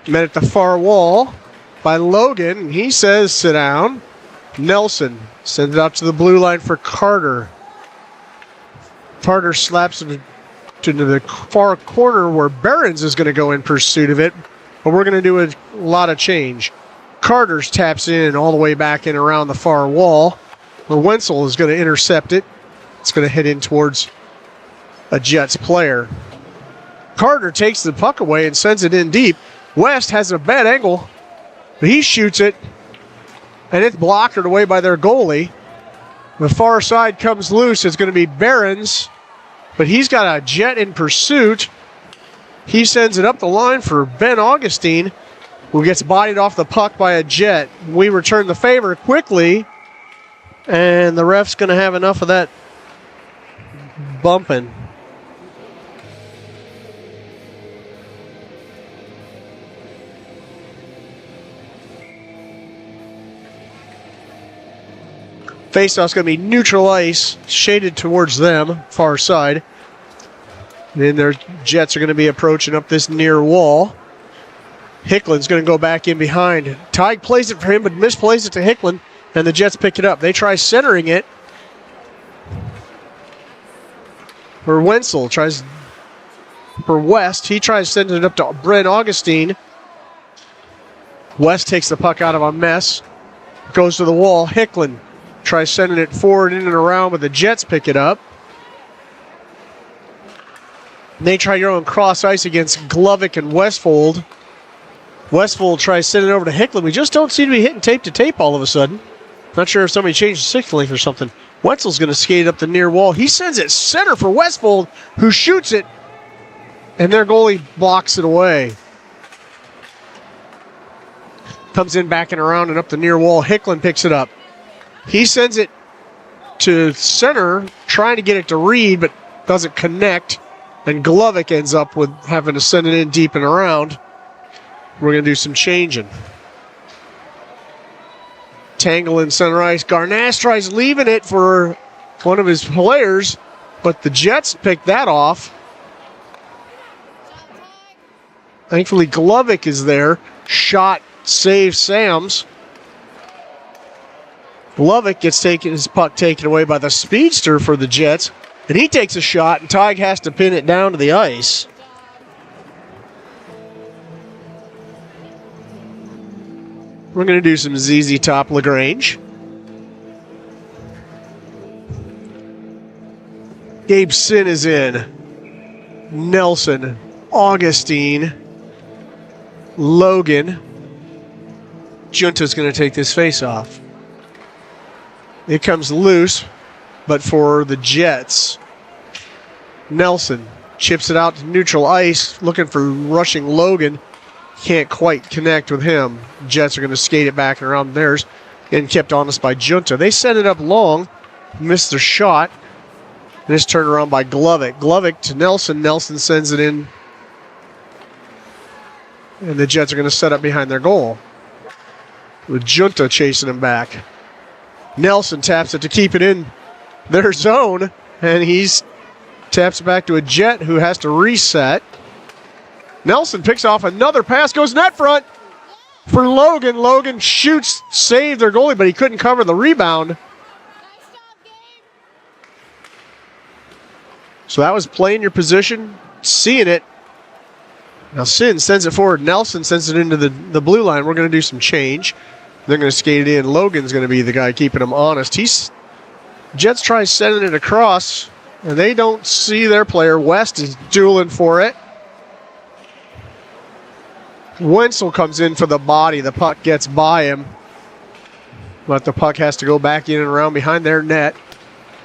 Met at the far wall by Logan. He says, sit down. Nelson sends it out to the blue line for Carter. Carter slaps it to the far corner where Behrens is going to go in pursuit of it. But we're going to do a lot of change. Carter's taps in all the way back in around the far wall, where Wenzel is going to intercept it. It's going to hit in towards a Jets player. Carter takes the puck away and sends it in deep. West has a bad angle, but he shoots it, and it's blocked away by their goalie. The far side comes loose. It's going to be Behrens, but he's got a Jet in pursuit. He sends it up the line for Ben Augustine, who gets bodied off the puck by a Jet. We return the favor quickly, and the ref's going to have enough of that bumping. Faceoff's going to be neutral ice, shaded towards them, far side. And then their Jets are going to be approaching up this near wall. Hicklin's going to go back in behind. Tig plays it for him, but misplays it to Hicklin, and the Jets pick it up. They try centering it. For Wenzel tries for West. He tries sending it up to Brent Augustine. West takes the puck out of a mess. Goes to the wall. Hicklin tries sending it forward, in and around, but the Jets pick it up. And they try going cross ice against Glovic and Westfold. Westfold tries sending it over to Hicklin. We just don't seem to be hitting tape to tape all of a sudden. Not sure if somebody changed the sixth length or something. Wetzel's going to skate up the near wall. He sends it center for Westfold, who shoots it, and their goalie blocks it away. Comes in back and around and up the near wall. Hicklin picks it up. He sends it to center, trying to get it to Reed, but doesn't connect. And Glovic ends up with having to send it in deep and around. We're going to do some changing. Tangle in center ice. Garnash tries leaving it for one of his players, but the Jets pick that off. Thankfully, Glovic is there. Shot, save Sams. Glovic gets his puck taken away by the speedster for the Jets, and he takes a shot, and Tig has to pin it down to the ice. We're going to do some ZZ Top LaGrange. Gabe Sin is in. Nelson, Augustine, Logan. Junta's going to take this face off. It comes loose, but for the Jets. Nelson chips it out to neutral ice, looking for rushing Logan. Can't quite connect with him. Jets are going to skate it back and around theirs. Getting kept honest by Junta. They set it up long, missed their shot. And it's turned around by Glovic. Glovic to Nelson. Nelson sends it in. And the Jets are going to set up behind their goal, with Junta chasing him back. Nelson taps it to keep it in their zone, and he's taps it back to a Jet who has to reset. Nelson picks off another pass, goes net front for Logan. Logan shoots, saved their goalie, but he couldn't cover the rebound. So that was playing your position, seeing it. Now Sin sends it forward. Nelson sends it into the blue line. We're going to do some change. They're going to skate it in. Logan's going to be the guy keeping him honest. Jets try sending it across, and they don't see their player. West is dueling for it. Wenzel comes in for the body. The puck gets by him. But the puck has to go back in and around behind their net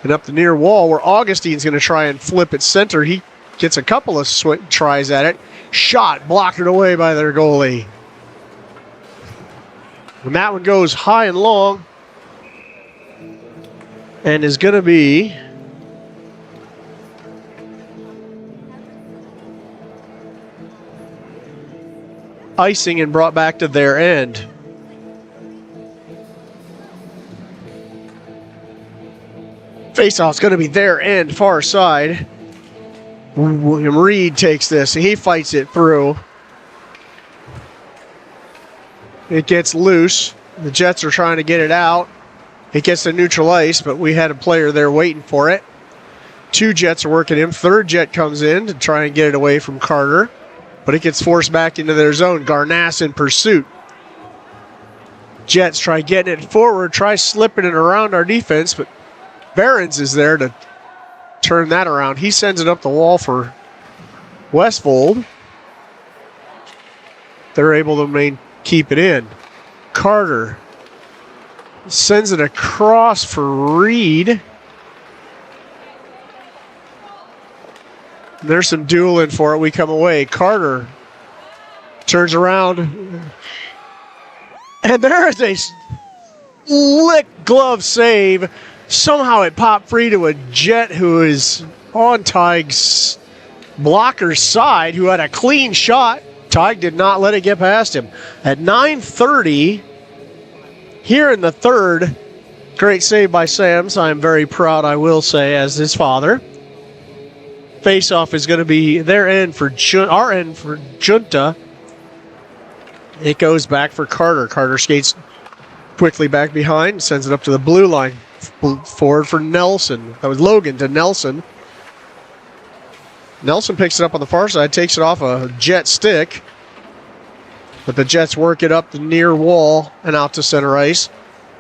and up the near wall where Augustine's going to try and flip it center. He gets a couple of tries at it. Shot blocked away by their goalie. And that one goes high and long and is going to be icing and brought back to their end. Faceoff's going to be their end, far side. William Reed takes this and he fights it through. It gets loose. The Jets are trying to get it out. It gets to neutral ice, but we had a player there waiting for it. 2 Jets are working him. 3rd Jet comes in to try and get it away from Carter, but it gets forced back into their zone. Garnass in pursuit. Jets try getting it forward, try slipping it around our defense, but Behrens is there to turn that around. He sends it up the wall for Westfold. They're able to keep it in. Carter sends it across for Reed. There's some dueling for it. We come away. Carter turns around. And there is a slick glove save. Somehow it popped free to a Jet who is on Tig's blocker's side, who had a clean shot. Tig did not let it get past him. At 9:30, here in the third, great save by Sams. I'm very proud, I will say, as his father. Face-off is going to be their end for our end for Junta. It goes back for Carter. Carter skates quickly back behind, sends it up to the blue line. Forward for Nelson. That was Logan to Nelson. Nelson picks it up on the far side, takes it off a Jet stick. But the Jets work it up the near wall and out to center ice,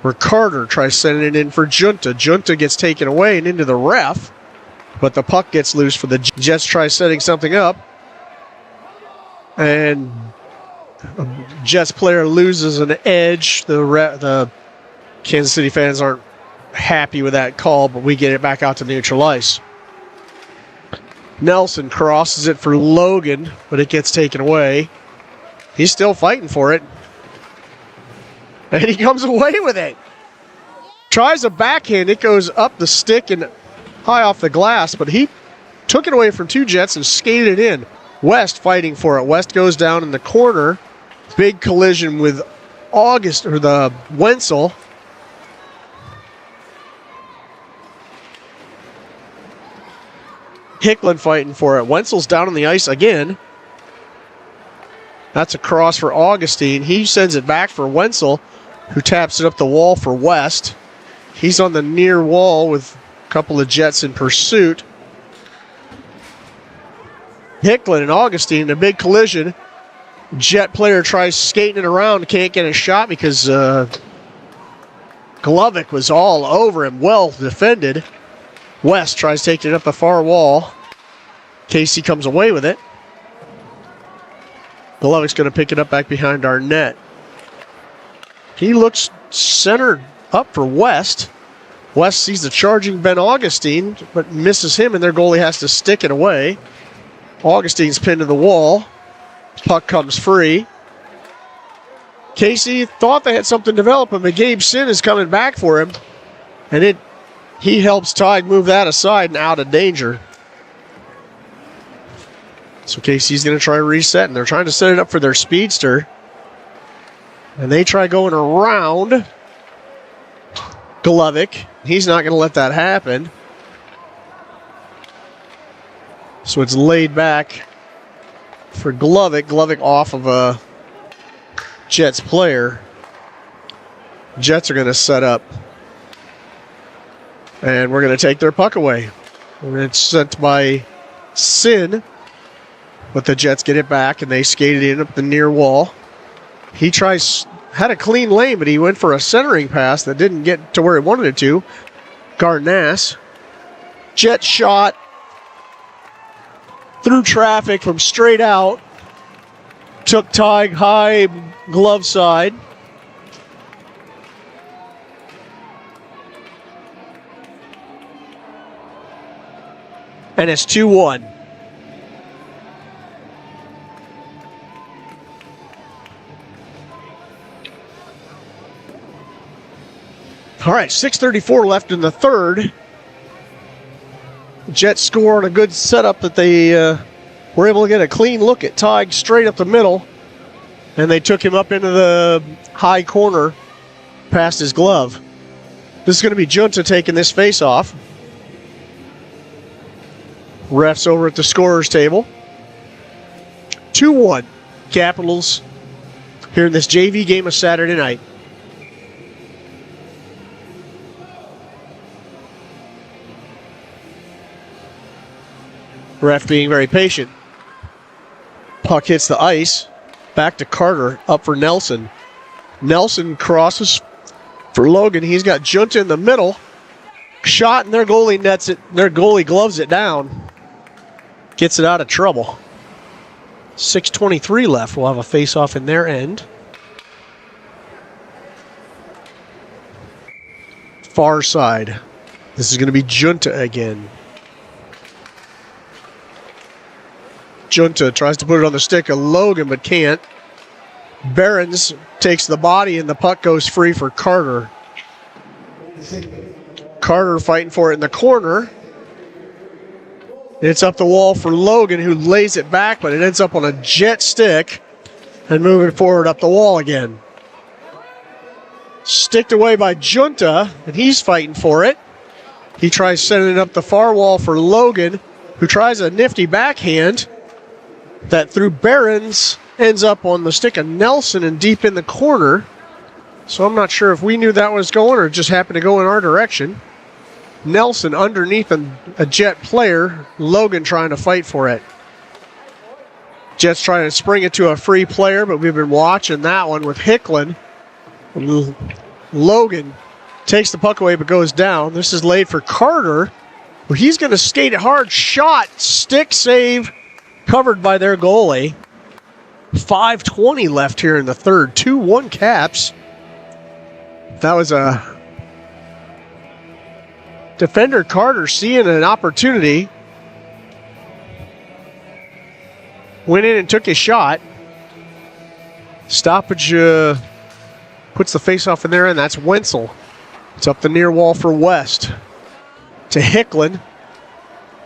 where Carter tries sending it in for Junta. Junta gets taken away and into the ref, but the puck gets loose for the Jets. Try setting something up, and a Jets player loses an edge. The Kansas City fans aren't happy with that call, but we get it back out to neutral ice. Nelson crosses it for Logan, but it gets taken away. He's still fighting for it. And he comes away with it. Tries a backhand. It goes up the stick and high off the glass, but he took it away from 2 Jets and skated it in. West fighting for it. West goes down in the corner. Big collision with the Wenzel. Hicklin fighting for it. Wenzel's down on the ice again. That's a cross for Augustine. He sends it back for Wenzel, who taps it up the wall for West. He's on the near wall with a couple of Jets in pursuit. Hicklin and Augustine, a big collision. Jet player tries skating it around, can't get a shot because Glovic was all over him, well defended. West tries taking it up the far wall. Casey comes away with it. Golovic's going to pick it up back behind our net. He looks centered up for West. West sees the charging Ben Augustine, but misses him, and their goalie has to stick it away. Augustine's pinned to the wall. Puck comes free. Casey thought they had something developing, but Gabe Sin is coming back for him, and he helps Tig move that aside and out of danger. So Casey's going to try reset, and they're trying to set it up for their speedster. And they try going around Glovic. He's not going to let that happen. So it's laid back for Glovic. Glovic off of a Jets player. Jets are going to set up. And we're going to take their puck away. And it's sent by Sin. But the Jets get it back, and they skated in up the near wall. He had a clean lane, but he went for a centering pass that didn't get to where he wanted it to. Garnass. Jet shot through traffic from straight out. Took Tig high glove side. And it's 2-1. All right, 6:34 left in the third. Jets score on a good setup that they were able to get a clean look at Tig straight up the middle. And they took him up into the high corner past his glove. This is going to be Junta taking this face-off. Refs over at the scorer's table. 2-1 Capitals here in this JV game of Saturday night. Ref being very patient. Puck hits the ice. Back to Carter, up for Nelson. Nelson crosses for Logan. He's got Junta in the middle. Shot, and their goalie nets it. Their goalie gloves it down. Gets it out of trouble. 6:23 left. We'll have a face-off in their end. Far side. This is going to be Junta again. Junta tries to put it on the stick of Logan, but can't. Behrens takes the body, and the puck goes free for Carter. Carter fighting for it in the corner. It's up the wall for Logan, who lays it back, but it ends up on a jet stick and moving forward up the wall again. Sticked away by Junta, and he's fighting for it. He tries sending it up the far wall for Logan, who tries a nifty backhand that through Behrens ends up on the stick of Nelson and deep in the corner. So I'm not sure if we knew that was going or just happened to go in our direction. Nelson underneath a Jet player. Logan trying to fight for it. Jets trying to spring it to a free player, but we've been watching that one with Hicklin. Logan takes the puck away but goes down. This is laid for Carter. Well, he's going to skate it hard. Shot. Stick save. Covered by their goalie. 5:20 left here in the third. 2-1 Caps. That was a defender Carter seeing an opportunity. Went in and took his shot. Stoppage puts the face-off in there, and that's Wenzel. It's up the near wall for West. To Hicklin.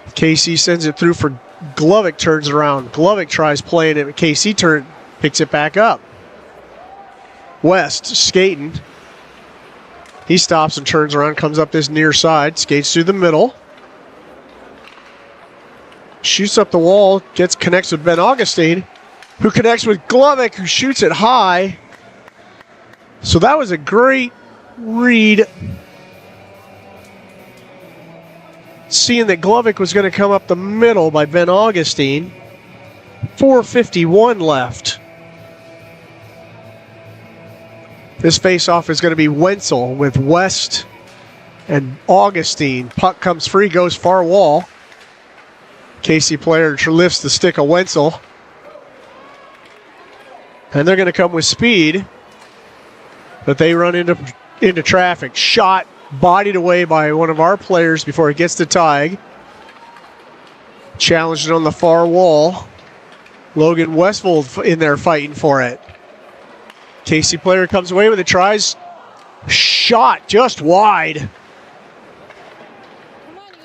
KC sends it through for Glovic, turns around. Glovic tries playing it, but KC picks it back up. West skating. He stops and turns around, comes up this near side, skates through the middle. Shoots up the wall, connects with Ben Augustine, who connects with Glovic, who shoots it high. So that was a great read. Seeing that Glovic was going to come up the middle by Ben Augustine. 4:51 left. This face-off is going to be Wenzel with West and Augustine. Puck comes free, goes far wall. Casey player lifts the stick of Wenzel. And they're going to come with speed. But they run into traffic. Shot. Bodied away by one of our players before it gets to Tig. Challenged it on the far wall. Logan Westfold in there fighting for it. Casey player comes away with it, tries. Shot just wide.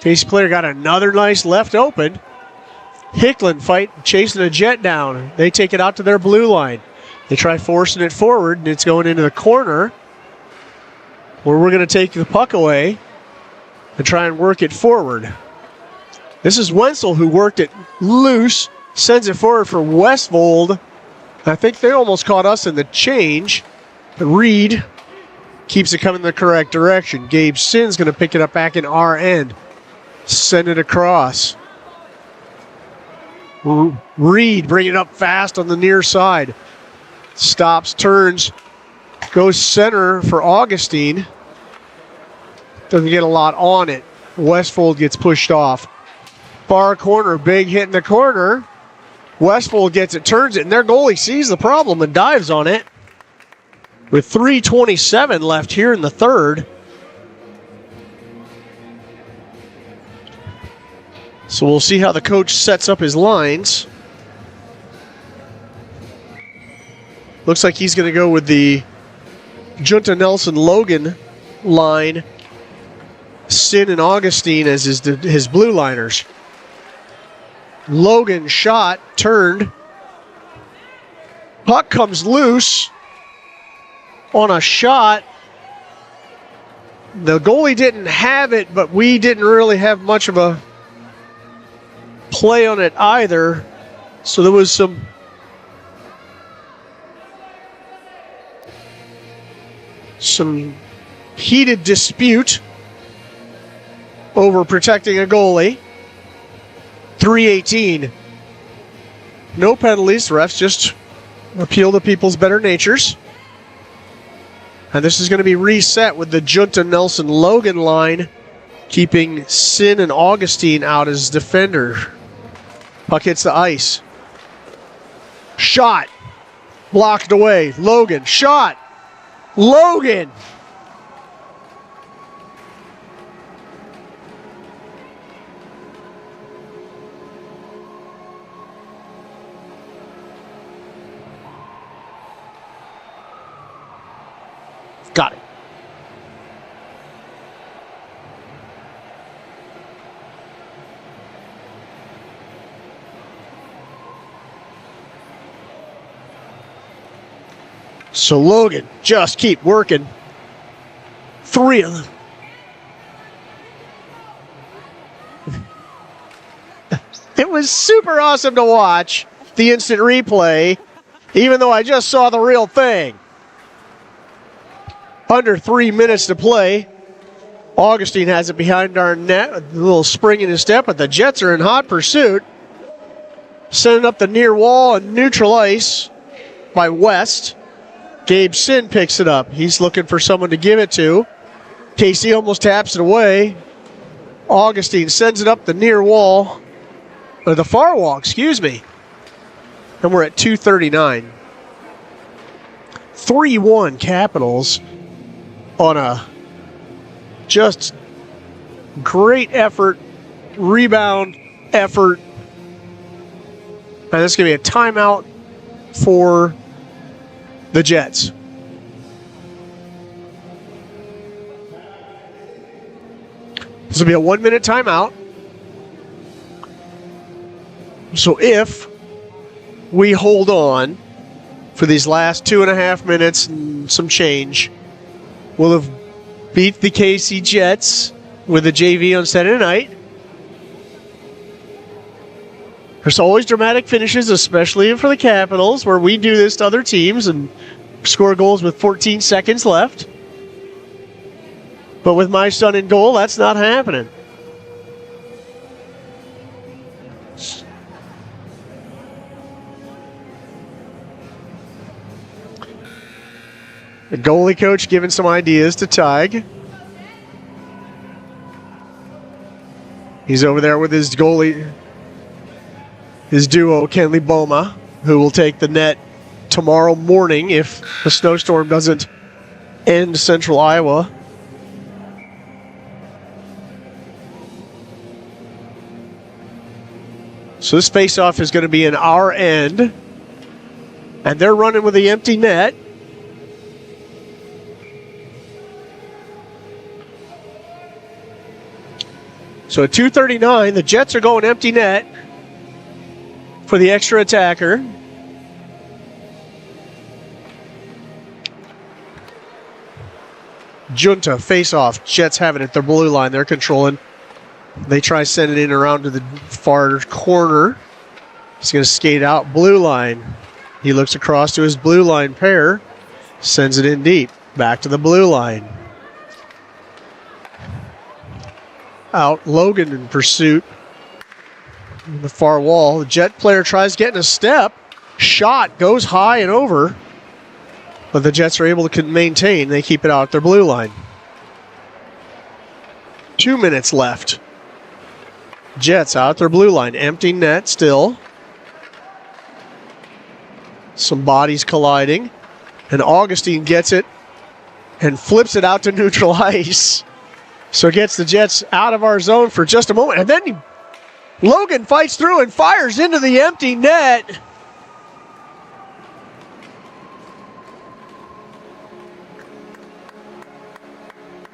Casey player got another nice left open. Hicklin chasing a Jet down. They take it out to their blue line. They try forcing it forward, and it's going into the corner, where we're going to take the puck away and try and work it forward. This is Wenzel who worked it loose, sends it forward for Westfold. I think they almost caught us in the change. Reed keeps it coming in the correct direction. Gabe Sinn's going to pick it up back in our end. Send it across. Reed bring it up fast on the near side. Stops, turns, goes center for Augustine. Doesn't get a lot on it. Westfold gets pushed off. Far corner, big hit in the corner. Westfold gets it, turns it, and their goalie sees the problem and dives on it. With 3:27 left here in the third. So we'll see how the coach sets up his lines. Looks like he's going to go with the Junta Nelson Logan line. Sin and Augustine as his blue liners. Logan shot, turned. Puck comes loose on a shot. The goalie didn't have it, but we didn't really have much of a play on it either. So there was some heated dispute over protecting a goalie. 3:18. No penalties. The refs just appeal to people's better natures. And this is going to be reset with the Junta Nelson Logan line, keeping Sin and Augustine out as defender. Puck hits the ice. Shot. Blocked away. Logan. Shot. Logan. Got it. So Logan, just keep working. 3 of them. It was super awesome to watch the instant replay, even though I just saw the real thing. Under 3 minutes to play. Augustine has it behind our net. A little spring in his step, but the Jets are in hot pursuit. Sending up the near wall and neutral ice by West. Gabe Sin picks it up. He's looking for someone to give it to. Casey almost taps it away. Augustine sends it up the near wall. Or the far wall, excuse me. And we're at 2:39. 3-1 Capitals on a just great effort, rebound effort. And this is going to be a timeout for the Jets. This will be a 1-minute timeout. So if we hold on for these last 2.5 minutes and some change, we'll have beat the KC Jets with the JV on Saturday night. There's always dramatic finishes, especially for the Capitals, where we do this to other teams and score goals with 14 seconds left. But with my son in goal, that's not happening. The goalie coach giving some ideas to Tig. He's over there with his goalie, his duo, Kenley Boma, who will take the net tomorrow morning if the snowstorm doesn't end Central Iowa. So this faceoff is going to be in our end. And they're running with the empty net. So at 2:39, the Jets are going empty net for the extra attacker. Junta, face-off. Jets have it at their blue line. They're controlling. They try sending it in around to the far corner. He's going to skate out blue line. He looks across to his blue line pair. Sends it in deep. Back to the blue line. Out. Logan in pursuit. On the far wall. The Jet player tries getting a step. Shot goes high and over. But the Jets are able to maintain. They keep it out at their blue line. 2 minutes left. Jets out their blue line. Empty net still. Some bodies colliding. And Augustine gets it and flips it out to neutral ice. So it gets the Jets out of our zone for just a moment. And then he Logan fights through and fires into the empty net.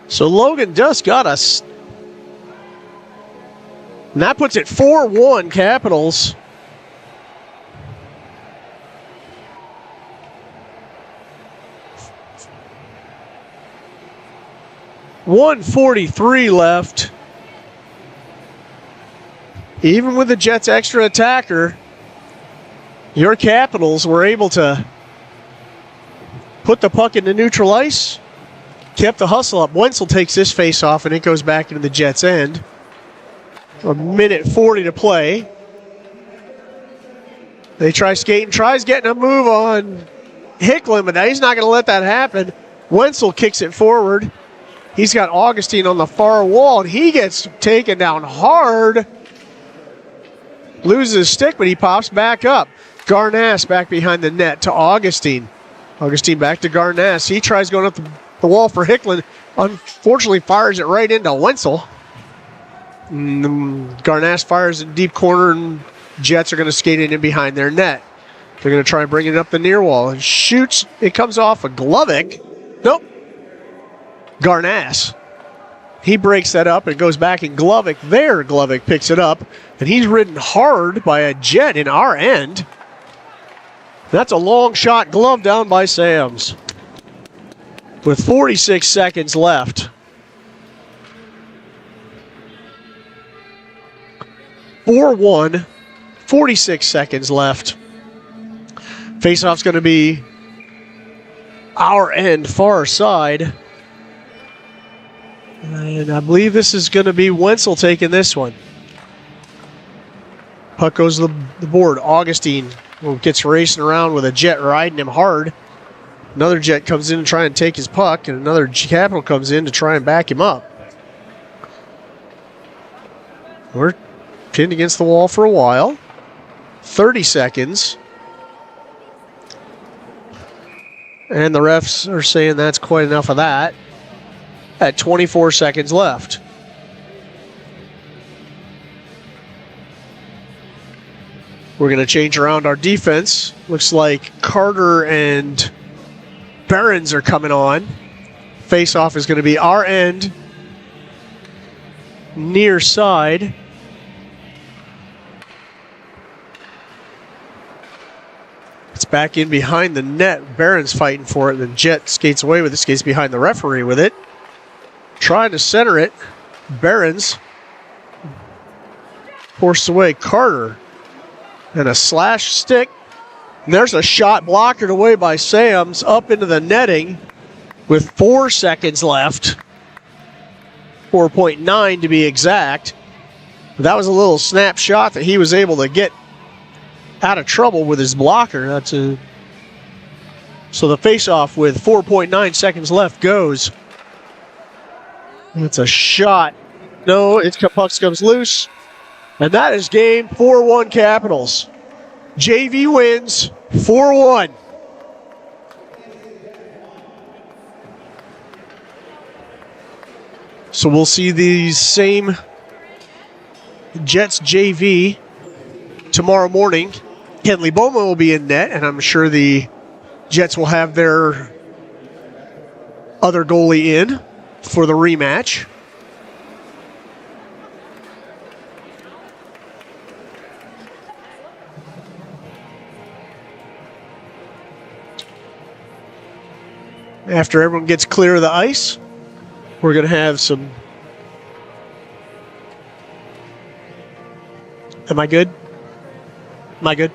So Logan just got us. And that puts it 4-1 Capitals. .143 left. Even with the Jets' extra attacker, your Capitals were able to put the puck into neutral ice, kept the hustle up. Wenzel takes this face off, and it goes back into the Jets' end. A minute 40 to play. They try skating, tries getting a move on Hicklin, but now he's not going to let that happen. Wenzel kicks it forward. He's got Augustine on the far wall, and he gets taken down hard. Loses his stick, but he pops back up. Garnass back behind the net to Augustine. Augustine back to Garnass. He tries going up the wall for Hicklin. Unfortunately, fires it right into Wenzel. Garnass fires in deep corner, and Jets are going to skate in behind their net. They're going to try and bring it up the near wall. And shoots. It comes off of Glovic. Nope. Garnass. He breaks that up and goes back, and Glovic picks it up, and he's ridden hard by a Jet in our end. That's a long shot glove down by Sams. With 46 seconds left. 4-1, 46 seconds left. Faceoff's going to be our end, far side. And I believe this is going to be Wenzel taking this one. Puck goes to the board. Augustine gets racing around with a Jet riding him hard. Another Jet comes in to try and take his puck, and another Capital comes in to try and back him up. We're pinned against the wall for a while. 30 seconds. And the refs are saying that's quite enough of that. At 24 seconds left. We're going to change around our defense. Looks like Carter and Behrens are coming on. Face-off is going to be our end. Near side. It's back in behind the net. Behrens fighting for it. The Jet skates away with it. Skates behind the referee with it. Trying to center it. Behrens forced away Carter. And a slash stick. And there's a shot blocked away by Sams up into the netting with 4 seconds left. 4.9 to be exact. That was a little snapshot that he was able to get out of trouble with his blocker. So the face-off with 4.9 seconds left goes. It's a shot. No, puck comes loose. And that is game 4-1 Capitals. JV wins 4-1. So we'll see these same Jets JV tomorrow morning. Kenley Bowman will be in net, and I'm sure the Jets will have their other goalie in for the rematch. After everyone gets clear of the ice, we're going to have some... Am I good? Am I good?